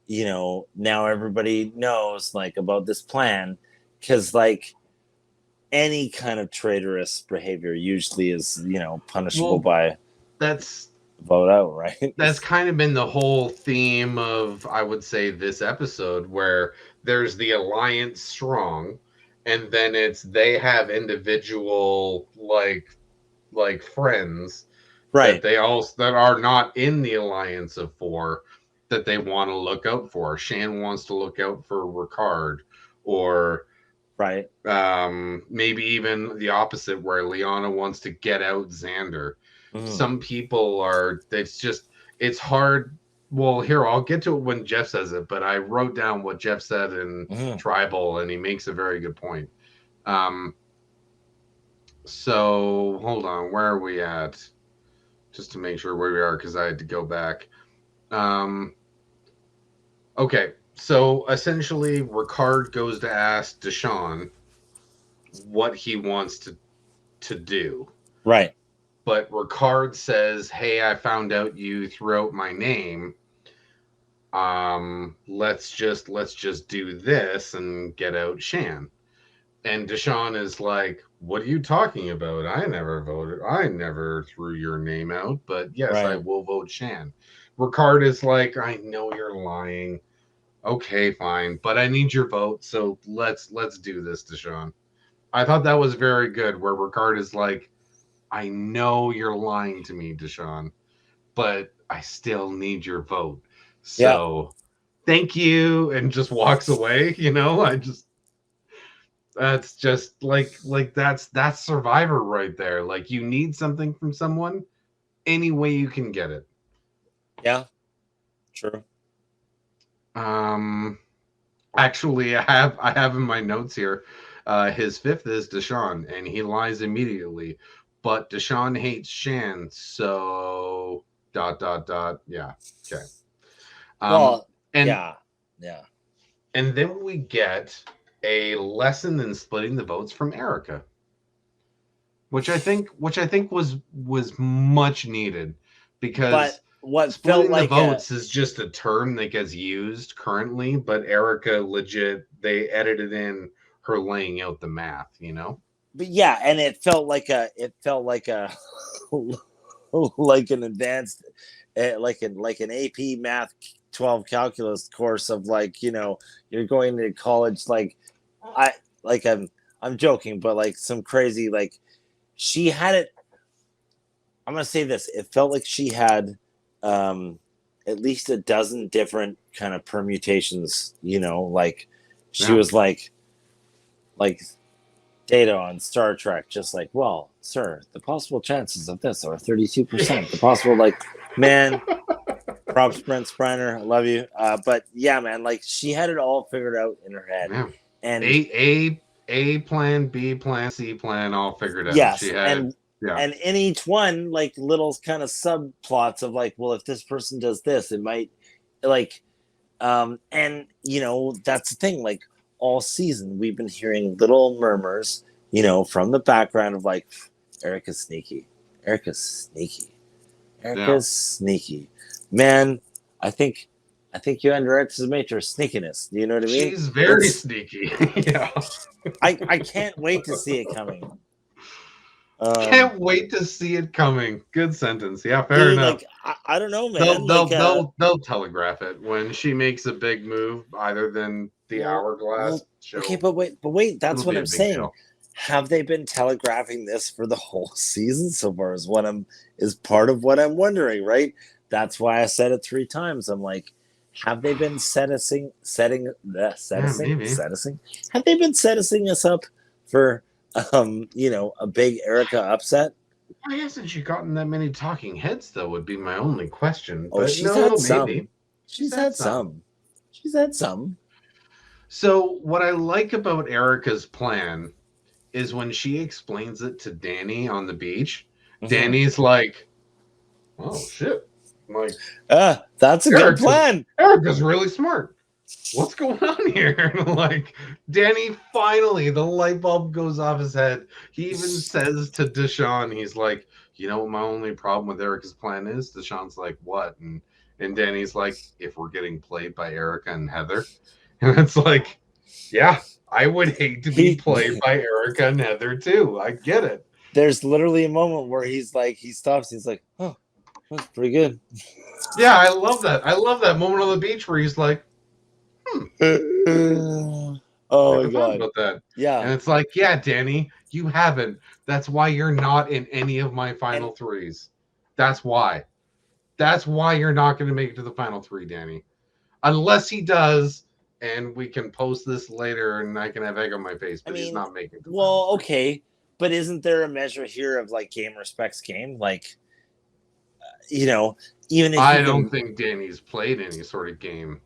you know, now everybody knows, like, about this plan, because, like, any kind of traitorous behavior usually is, you know, punishable by vote out, right? That's kind of been the whole theme of, I would say, this episode, where there's the alliance strong, and then it's they have individual like friends, right? That are not in the alliance of 4. That they want to look out for. Shan wants to look out for Ricard, or right. Maybe even the opposite, where Liana wants to get out Xander. Some people are. It's hard. Well, here, I'll get to it when Jeff says it, but I wrote down what Jeff said in Tribal, and he makes a very good point. So hold on, where are we at? Just to make sure where we are, because I had to go back. Okay, so essentially, Ricard goes to ask Deshawn what he wants to do. Right. But Ricard says, hey, I found out you threw out my name. Let's just do this and get out Shan. And Deshawn is like, what are you talking about? I never voted. I never threw your name out, but yes, I will vote Shan. Ricard is like, I know you're lying. Okay, fine, but I need your vote, so let's do this, Deshawn. I thought that was very good, where Ricard is like, I know you're lying to me, Deshawn, but I still need your vote. So thank you, and just walks away, you know. That's just like that's Survivor right there. Like, you need something from someone, any way you can get it. Yeah, true. Actually, I have in my notes here, his 5th is Deshawn, and he lies immediately. But Deshawn hates Shan, so ... Yeah. Okay. Yeah. And then we get a lesson in splitting the votes from Erica, which I think was much needed, because what splitting felt like the votes is just a term that gets used currently, but Erica legit, they edited in her laying out the math, you know. But yeah, and it felt like a like an advanced, like an AP Math 12 calculus course of, like, you know, you're going to college. Like, I'm joking, but like some crazy, like, she had it. I'm gonna say this: it felt like she had at least a dozen different kind of permutations. You know, like she was like Data on Star Trek, just like, well, sir, the possible chances of this are 32%. The possible, like, man, props Brent Spiner, I love you. But yeah, man, like, she had it all figured out in her head. Yeah. And A plan, B plan, C plan, all figured out. Yes, she had, and in each one, like, little kind of subplots of, like, well, if this person does this, it might, like, And that's the thing. Like all season, we've been hearing little murmurs, from the background of like, Erica's sneaky. Erica's sneaky. Erica's sneaky. Man, I think you underestimate her sneakiness. Do you know what I mean? She's very sneaky. Yeah. I can't wait to see it coming. Can't wait to see it coming. Good sentence. Yeah, fair enough. Like, I don't know, man. They'll telegraph it when she makes a big move, other than the hourglass. Okay, but wait. That's what I'm saying. Deal. Have they been telegraphing this for the whole season so far? Is part of what I'm wondering, right? That's why I said it 3 times. I'm like, have they been setting us up for a big Erica upset? Why hasn't she gotten that many talking heads, though, would be my only question. Oh, but she's had some. She's had some. She's had some. So what I like about Erica's plan is when she explains it to Danny on the beach, Danny's like, oh, shit. I'm like, that's a good plan. Erica's really smart. What's going on here? Like, Danny, finally, the light bulb goes off his head. He even says to Deshaun, he's like, you know what my only problem with Erica's plan is? Deshaun's like, what? And Danny's like, if we're getting played by Erica and Heather. And it's like, yeah, I would hate to be played by Erica and Heather too. I get it. There's literally a moment where he's like, he stops. He's like, oh, that's pretty good. Yeah, I love that. I love that moment on the beach where he's like, oh my God. About that. Yeah. And it's like, yeah, Danny, you haven't. That's why you're not in any of my final threes. That's why. That's why you're not going to make it to the final 3, Danny. Unless he does, and we can post this later and I can have egg on my face, but he's not making it. Well, okay. But isn't there a measure here of like game respects game? Like, even if I don't think Danny's played any sort of game.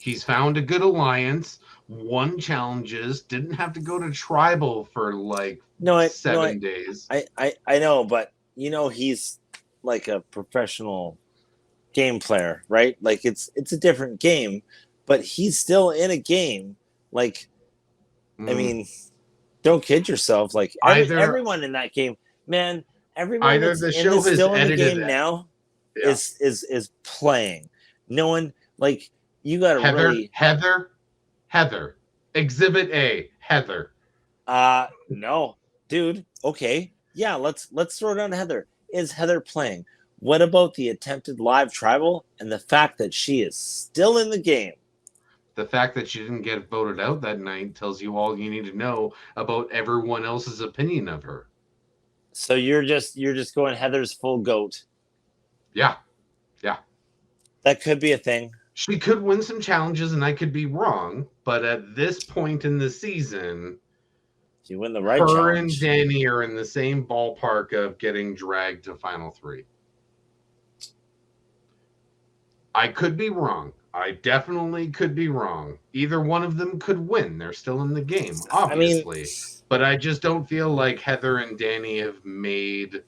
He's found a good alliance, won challenges, didn't have to go to tribal for like 7 days. I know, but he's like a professional game player, right? Like it's a different game, but he's still in a game. Like, I mean, don't kid yourself. Like everyone in that game, man. Everyone that's still in the game now is playing. No one like you got to really Heather. Exhibit A, Heather. No, dude. Okay, yeah. Let's throw down Heather. Is Heather playing? What about the attempted live tribal and the fact that she is still in the game? The fact that she didn't get voted out that night tells you all you need to know about everyone else's opinion of her. So you're just going Heather's full goat. Yeah. That could be a thing. She could win some challenges, and I could be wrong, but at this point in the season, you win the right her challenge. And Danny are in the same ballpark of getting dragged to final 3. I could be wrong. I definitely could be wrong. Either one of them could win. They're still in the game, obviously. But I just don't feel like Heather and Danny have made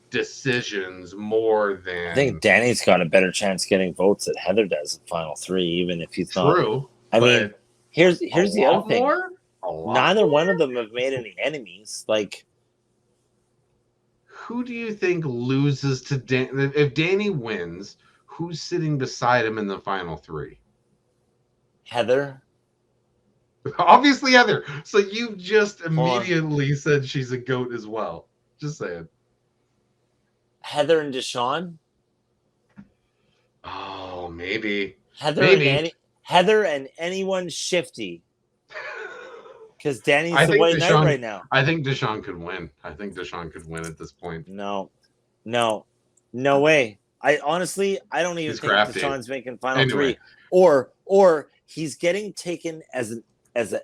decisions more than... I think Danny's got a better chance getting votes than Heather does in final 3, even if he's not... True. I mean, here's the other thing. Neither one of them have made any enemies. Like, who do you think loses to Danny? If Danny wins, who's sitting beside him in the final 3? Heather. Obviously Heather. So you just immediately said she's a goat as well. Just saying. Heather and Deshaun. Oh, maybe. Heather and anyone shifty. Because Danny's the white knight right now. I think Deshaun could win. I think Deshaun could win at this point. No way. I don't even think Deshaun's making final 3. Or he's getting taken as a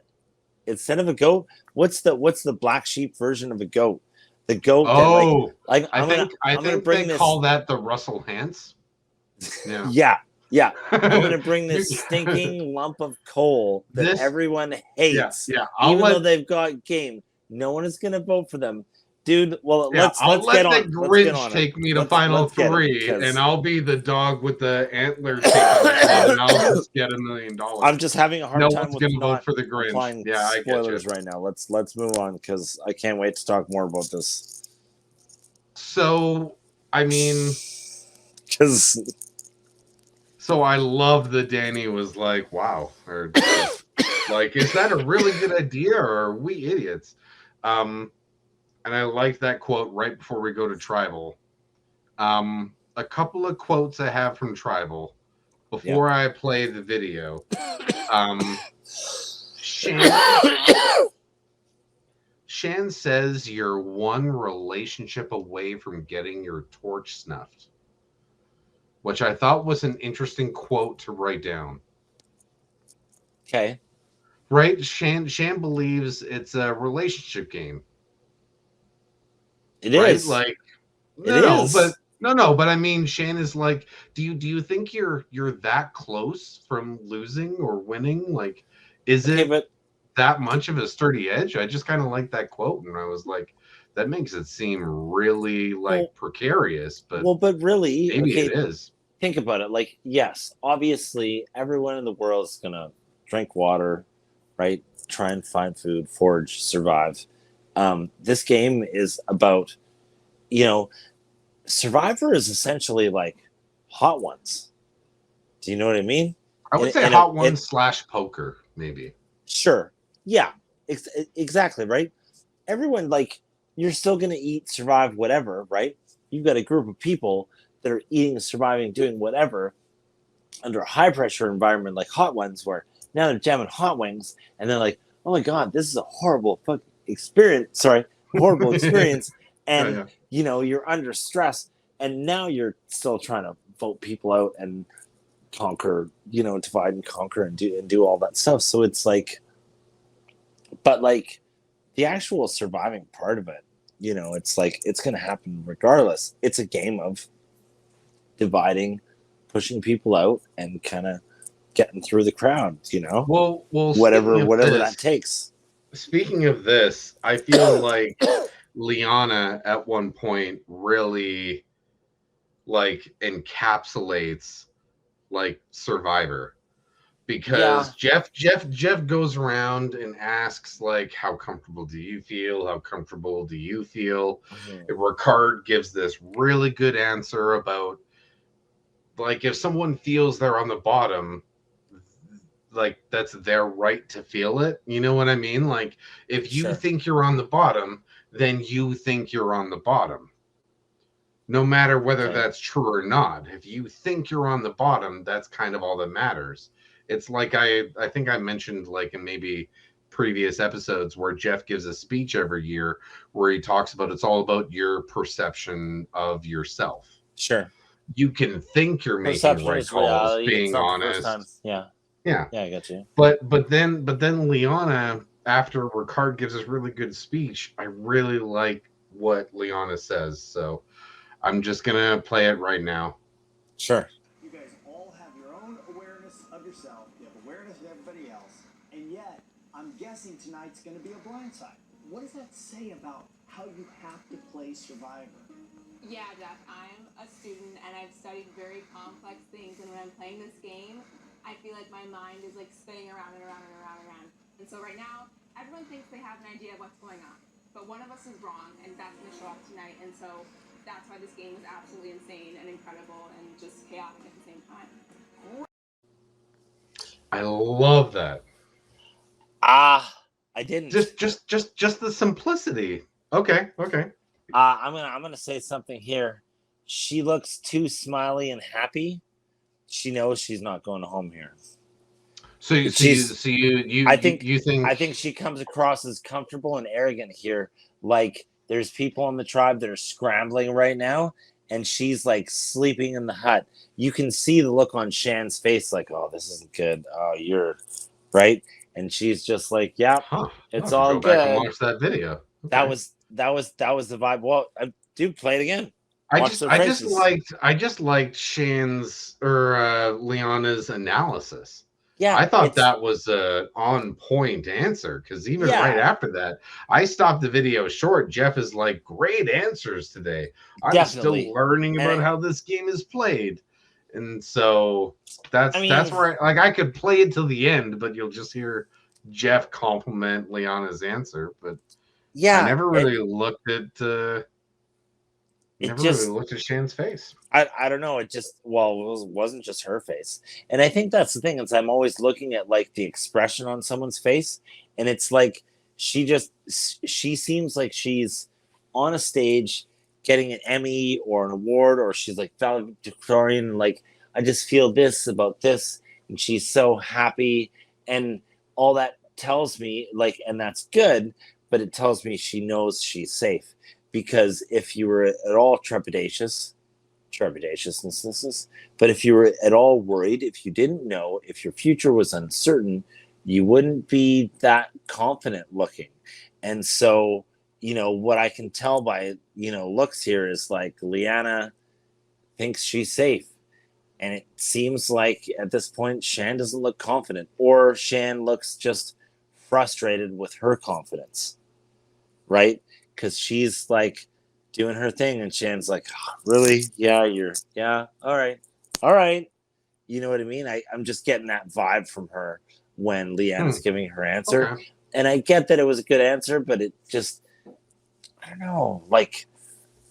instead of a goat. What's the black sheep version of a goat? The goat. Oh, I think they call that the Russell Hantz. Yeah. Yeah. I'm going to bring this stinking lump of coal that everyone hates. Yeah. Even though they've got game, no one is going to vote for them. dude. Well, yeah, let's get on. The Grinch take me to final three, and I'll be the dog with the antlers taking it, and I'll just get $1 million. I'm just having a hard time. No one's going to vote for the Grinch. Yeah, I get you. Right now. Let's move on because I can't wait to talk more about this. So, I mean, so I love that Danny was like, "Wow," or like, "Is that a really good idea, or are we idiots?" And I like that quote right before we go to Tribal. A couple of quotes I have from Tribal before I play the video. Shan says you're one relationship away from getting your torch snuffed, which I thought was an interesting quote to write down. Okay. Right? Shan believes it's a relationship game. It is. Like, no, but I mean, Shan is like, do you think you're that close from losing or winning? Like, is it that much of a sturdy edge? I just kind of like that quote, and I was like, that makes it seem really precarious. But really, maybe it is. Think about it. Like, yes, obviously, everyone in the world is gonna drink water, right? Try and find food, forage, survive. This game is about, Survivor is essentially like Hot Ones. Do you know what I mean? I would say Hot Ones / poker, maybe. Sure. Yeah, exactly, right? Everyone, you're still going to eat, survive, whatever, right? You've got a group of people that are eating, surviving, doing whatever under a high-pressure environment like Hot Ones, where now they're jamming hot wings, and they're like, oh my God, this is a horrible fucking experience. Sorry, horrible experience. And, you're under stress, and now you're still trying to vote people out and conquer, divide and conquer and do all that stuff. So it's like, but the actual surviving part of it, it's like, it's going to happen regardless. It's a game of dividing, pushing people out, and kind of getting through the crowd, Well, whatever that takes. Speaking of this, I feel like Liana at one point really encapsulates Survivor, because Jeff goes around and asks how comfortable do you feel? How comfortable do you feel? Mm-hmm. Ricard gives this really good answer about if someone feels they're on the bottom, that's their right to feel it. You know what I mean? If you think you're on the bottom, then you think you're on the bottom. No matter whether that's true or not. If you think you're on the bottom, that's kind of all that matters. It's I think I mentioned in maybe previous episodes where Jeff gives a speech every year where he talks about it's all about your perception of yourself. Sure. You can think you're making right calls, being honest. Yeah, I got you. But then Liana, after Ricard gives this really good speech, I really like what Liana says. So I'm just gonna play it right now. Sure. You guys all have your own awareness of yourself. You have awareness of everybody else, and yet I'm guessing tonight's gonna be a blindside. What does that say about how you have to play Survivor? Yeah, Jeff, I'm a student and I've studied very complex things, and when I'm playing this game, I feel like my mind is spinning around and around and around and around. And so right now, everyone thinks they have an idea of what's going on, but one of us is wrong, and that's going to show up tonight. And so that's why this game is absolutely insane and incredible and just chaotic at the same time. I love that. I didn't. Just the simplicity. Okay. I'm gonna say something here. She looks too smiley and happy. She knows she's not going home here. I think she comes across as comfortable and arrogant here. There's people in the tribe that are scrambling right now, and she's sleeping in the hut. You can see the look on Shan's face, oh, this isn't good. Oh, you're right. And she's just it's all go good. Back and watch that video. Okay. That was the vibe. Well, dude, play it again. I just liked Shan's or Liana's analysis. Yeah, I thought that was a on point answer, because even right after that, I stopped the video short. Jeff is like, great answers today. I'm still learning about how this game is played. And so that's where I could play it till the end, but you'll just hear Jeff compliment Liana's answer. But I never really looked at really looked at Shan's face. I don't know. It wasn't just her face. And I think that's the thing, is I'm always looking at like the expression on someone's face. And it's like, she seems like she's on a stage getting an Emmy or an award, or she's like valedictorian. Like, I just feel this about this. And she's so happy. And all that tells me, like, and that's good, but it tells me she knows she's safe. Because if you were at all trepidatiousness, but if you were at all worried, if you didn't know, if your future was uncertain, you wouldn't be that confident looking. And so, what I can tell by, looks here is like Liana thinks she's safe. And it seems like at this point, Shan doesn't look confident, or Shan looks just frustrated with her confidence, right? Because she's like doing her thing, and Shan's like, oh, really? Yeah, all right. You know what I mean? I'm just getting that vibe from her when Leanna's giving her answer. Okay. And I get that it was a good answer, but it just, I don't know. Like,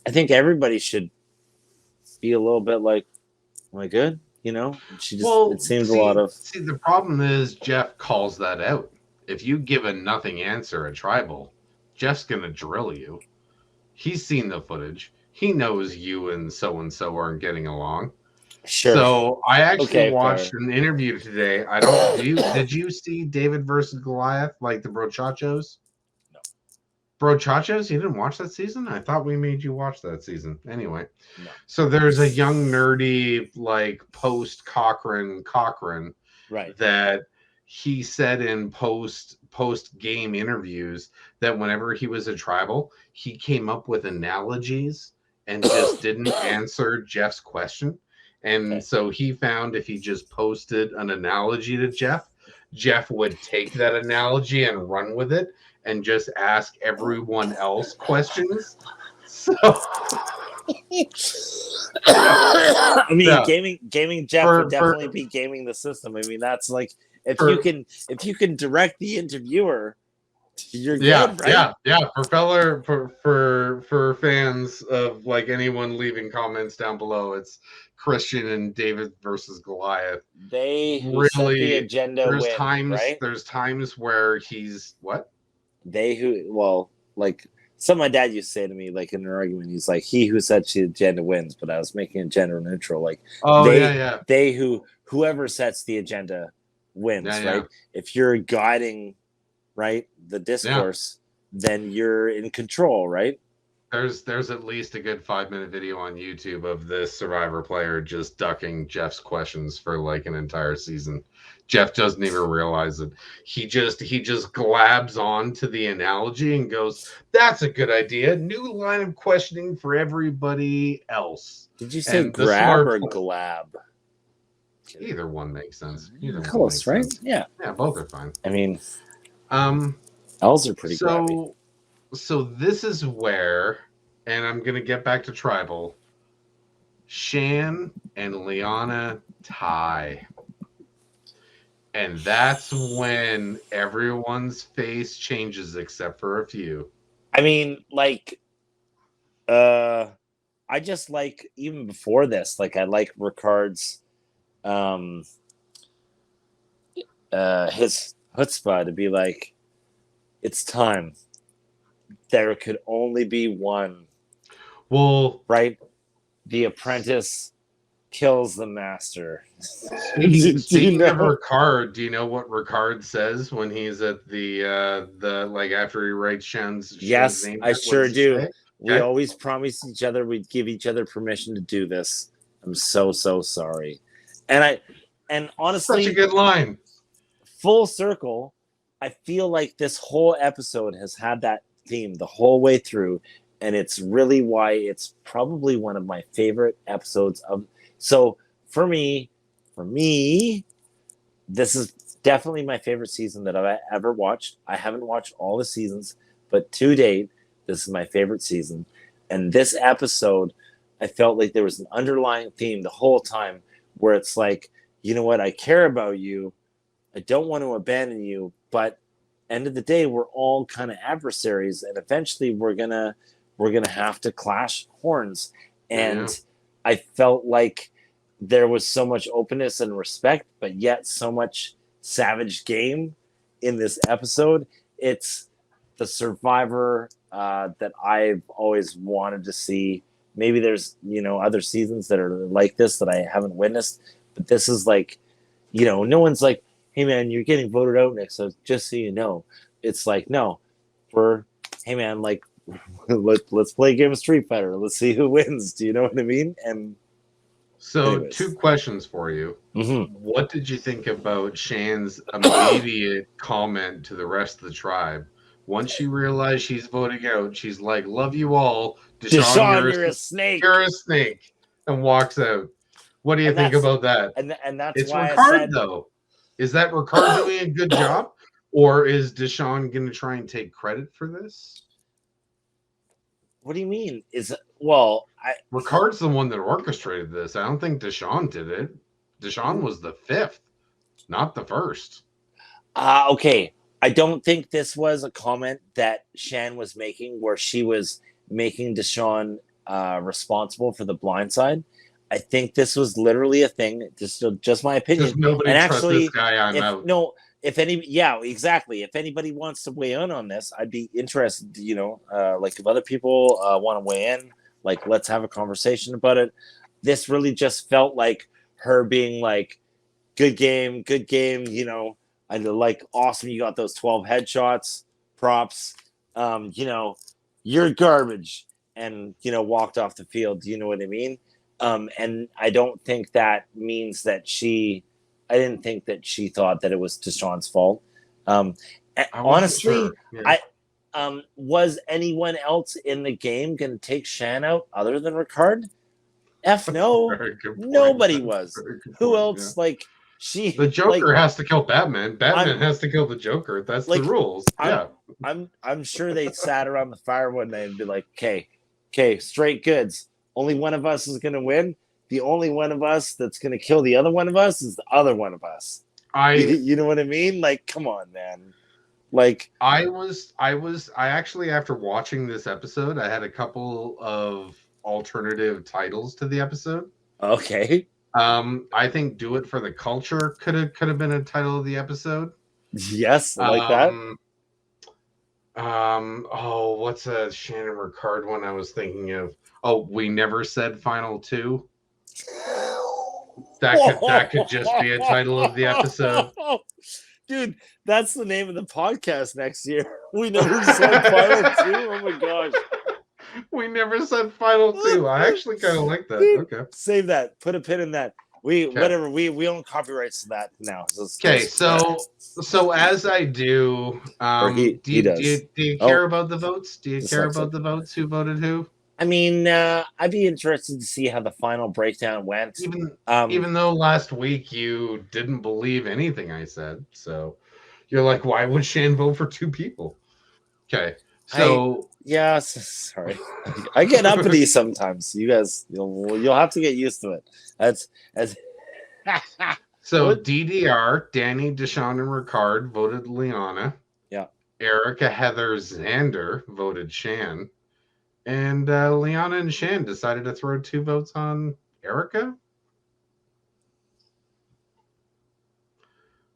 I think everybody should be a little bit like, am I good? She just, it seems a lot of. See, the problem is Jeff calls that out. If you give a nothing answer at Tribal, Jeff's going to drill you. He's seen the footage. He knows you and so aren't getting along. Sure. So I actually watched an interview today. Did you see David versus Goliath, like the Brochachos? No. Brochachos? You didn't watch that season? I thought we made you watch that season. Anyway. No. So there's a young nerdy, like post Cochran, right, that he said in post game interviews that whenever he was a Tribal, he came up with analogies and just didn't answer Jeff's question. And so he found if he just posted an analogy to Jeff would take that analogy and run with it and just ask everyone else questions. So I mean, gaming Jeff would definitely be gaming the system. I mean, that's like, if you can direct the interviewer, you're good, right? Yeah. For fans of like anyone leaving comments down below, it's Christian and David versus Goliath. They who set the agenda win, right? There's times where he's what? Like something my dad used to say to me, like in an argument, he's like, he who sets the agenda wins, but I was making it gender neutral. Like, whoever sets the agenda wins, right? If you're guiding, right, the discourse, then you're in control, right? There's at least a good 5-minute video on YouTube of this Survivor player just ducking Jeff's questions for like an entire season. Jeff doesn't even realize it. He just glabs on to the analogy and goes, "That's a good idea. New line of questioning for everybody else." Did you say grab or glab? Either one makes sense. Close, right? Sense. Yeah, both are fine. I mean, L's are pretty grabby. So this is where, and I'm gonna get back to Tribal. Shan and Liana tie. And that's when everyone's face changes except for a few. I mean, like, I just like, even before this, like, I like Ricard's, his chutzpah to be like, it's time. There could only be one. Well, right? The apprentice kills the master. Speaking of Ricard, do you know what Ricard says when he's at the like after he writes Shan's yes, name? I sure do. Okay. We always promised each other we'd give each other permission to do this. I'm so sorry. And honestly, such a good line. Full circle, I feel like this whole episode has had that theme the whole way through, and it's really why it's probably one of my favorite episodes of. So for me, this is definitely my favorite season that I've ever watched. I haven't watched all the seasons, but to date, this is my favorite season. And this episode, I felt like there was an underlying theme the whole time where it's like, you know what, I care about you. I don't want to abandon you, but end of the day, we're all kind of adversaries, and eventually we're gonna have to clash horns. And I felt like there was so much openness and respect, but yet so much savage game in this episode. It's the Survivor that I've always wanted to see. Maybe there's, other seasons that are like this that I haven't witnessed, but this is like, no one's like, hey man, you're getting voted out next, so just so you know. It's like, no, hey man, like, let's play a game of Street Fighter. Let's see who wins. Do you know what I mean? And so anyways. 2 questions for you. Mm-hmm. What did you think about Shan's immediate comment to the rest of the tribe? Once she realized she's voting out, she's like, love you all. Deshaun, you're a snake. You're a snake. And walks out. What do you think about that? And that's it's why Ricard, I said, though. Is that Ricard doing a good job? Or is Deshaun going to try and take credit for this? What do you mean? Ricard's the one that orchestrated this. I don't think Deshaun did it. Deshaun was the 5th, not the 1st. Okay. I don't think this was a comment that Shan was making where she was making Deshaun responsible for the blind side. I think this was literally a thing. Just my opinion. Because nobody trusts this guy. I'm out. No, exactly. If anybody wants to weigh in on this, I'd be interested. Like if other people want to weigh in, like let's have a conversation about it. This really just felt like her being like, good game. I like awesome. You got those 12 headshots, props. You're garbage, and walked off the field. Do you know what I mean? And I don't think that means that I didn't think that she thought that it was Deshaun's fault. Honestly, sure. Yeah. Was anyone else in the game going to take Shan out other than Ricard? No. Nobody was. Who else? Yeah. Like the Joker has to kill Batman. Batman has to kill the Joker. That's the rules. I'm sure they sat around the fire one night and be like, okay, straight goods. Only one of us is going to win. The only one of us that's going to kill the other one of us is the other one of us. You know what I mean? Like, come on, man. Like, I actually, after watching this episode, I had a couple of alternative titles to the episode. Okay. I think "Do It for the Culture" could have been a title of the episode. Yes, I like that. What's a Shannon Ricard one I was thinking of? Oh, We Never Said Final 2. That could just be a title of the episode. Dude, that's the name of the podcast next year. We Never Said Final 2. Oh my gosh. We Never Said Final 2. I actually kind of like that. Dude, okay. Save that. Put a pin in that. We own copyrights to that now. Okay, so as I do, do you care about the votes? Do you care about the votes? Who voted who? I mean, I'd be interested to see how the final breakdown went. Even though last week you didn't believe anything I said, so you're like, why would Shan vote for 2 people? Okay, so sorry, I get uppity sometimes. You guys, you'll have to get used to it. That's so DDR, Danny, Deshaun, and Ricard voted Liana. Yeah. Erica, Heather, Xander voted Shan. And Liana and Shan decided to throw 2 votes on Erica.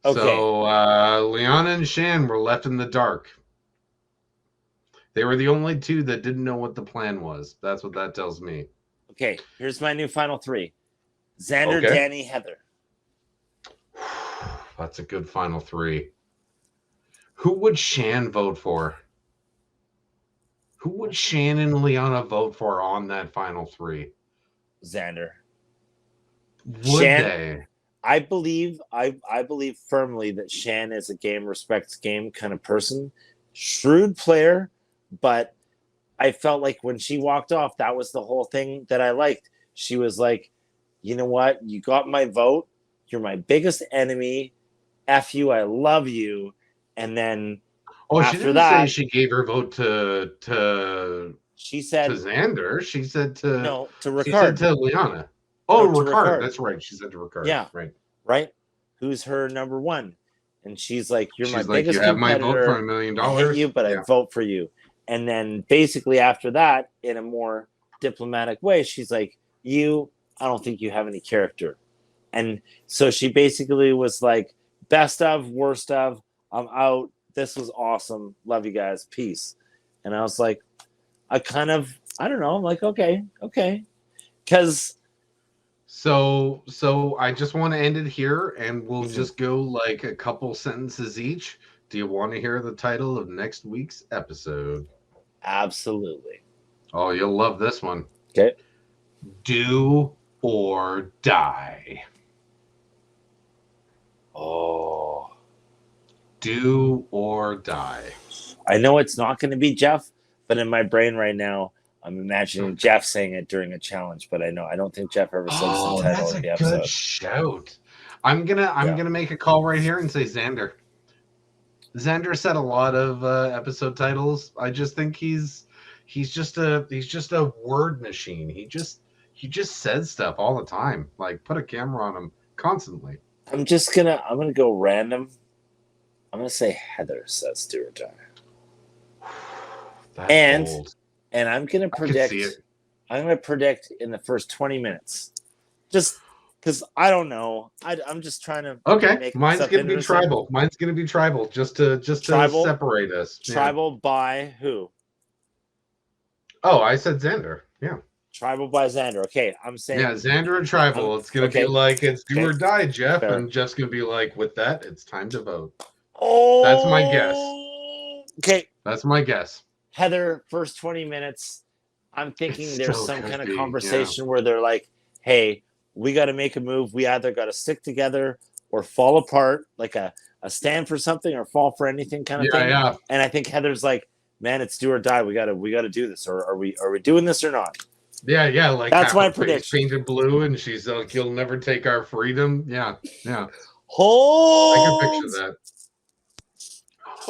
Okay. So Liana and Shan were left in the dark. They were the only 2 that didn't know what the plan was. That's what that tells me. Okay, here's my new final 3. Xander, Danny, Heather. That's a good final 3. Who would Shan vote for? Who would Shan and Liana vote for on that final 3? Xander. Would they? I believe firmly that Shan is a game respects game kind of person. Shrewd player, but I felt like when she walked off, that was the whole thing that I liked. She was like, you know what? You got my vote. You're my biggest enemy. F you, I love you. And then she didn't say she gave her vote to she said to Xander. She said to Ricard. She said to Liana. Oh, no, Ricard. That's right. She said to Ricard. Yeah. Right. Who's her number one? And she's like, "You're my like, biggest you have competitor. my vote for $1 million. I hate you, but I vote for you." And then basically after that, in a more diplomatic way, she's like, I don't think you have any character. And so she basically was like, best of, worst of, I'm out. This was awesome. Love you guys. Peace. And I was like, I don't know. I'm like, okay. Because So I just want to end it here, and we'll just go like a couple sentences each. Do you want to hear the title of next week's episode? Absolutely. Oh, you'll love this one. Okay. Do or die. Oh. Do or die. I know it's not going to be Jeff, but in my brain right now, I'm imagining Jeff saying it during a challenge. But I don't think Jeff ever says the title of the episode. Good shout. I'm gonna make a call right here and say Xander. Xander said a lot of episode titles. I just think he's just a word machine. He just says stuff all the time. Like, put a camera on him constantly. I'm gonna go random. I'm gonna say Heather says do or die. That's bold. And I'm gonna predict. I'm gonna predict in the first 20 minutes, just because I don't know. I'm just trying to. Okay, mine's gonna be tribal. Mine's gonna be tribal, just to separate us. Tribal by who? Oh, I said Xander. Yeah. Tribal by Xander. Okay, I'm saying. Yeah, Xander and tribal. It's gonna be like it's do or die, Jeff, and Jeff's gonna be like, with that, it's time to vote. Oh, that's my guess. Okay, that's my guess. Heather, first 20 minutes. I'm thinking there's some kind of conversation where they're like, "Hey, we got to make a move. We either got to stick together or fall apart, like a stand for something or fall for anything kind of thing." Yeah. And I think Heather's like, "Man, it's do or die. We gotta do this. Or are we doing this or not?" Yeah. Like, that's my prediction. Painted blue, and she's like, "You'll never take our freedom." Yeah. Hold. I can picture that.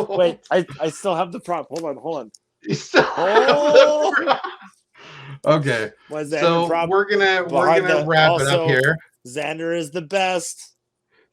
Wait, I still have the prop. Hold on. You still okay. So we're gonna wrap it up here. Xander is the best.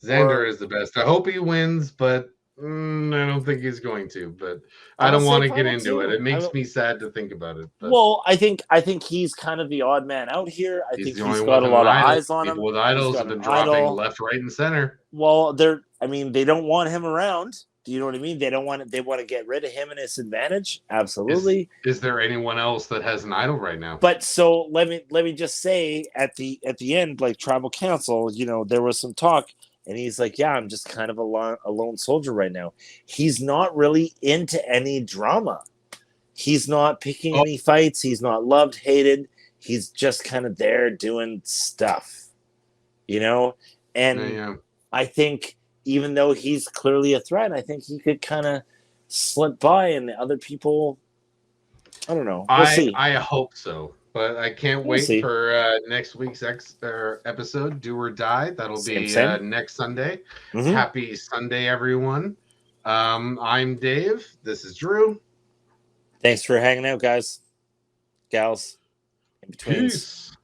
Xander is the best. I hope he wins, but I don't think he's going to. But I don't want to get into it. It makes me sad to think about it. But. Well, I think he's kind of the odd man out here. I think he's got a lot of eyes on him. People with idols have been dropping left, right, and center. Well, they don't want him around. Do you know what I mean? They want to get rid of him and his advantage. Absolutely. Is there anyone else that has an idol right now? But so let me just say at the end, like Tribal Council, there was some talk, and he's like, "Yeah, I'm just kind of a lone soldier right now." He's not really into any drama. He's not picking any fights. He's not loved, hated. He's just kind of there doing stuff, And I think, even though he's clearly a threat, I think he could kind of slip by, and the other people, I don't know. We'll see. I hope so, but I can't wait for next week's episode, Do or Die. That'll be next Sunday. Mm-hmm. Happy Sunday, everyone. I'm Dave. This is Drew. Thanks for hanging out, guys, gals, in between. Peace.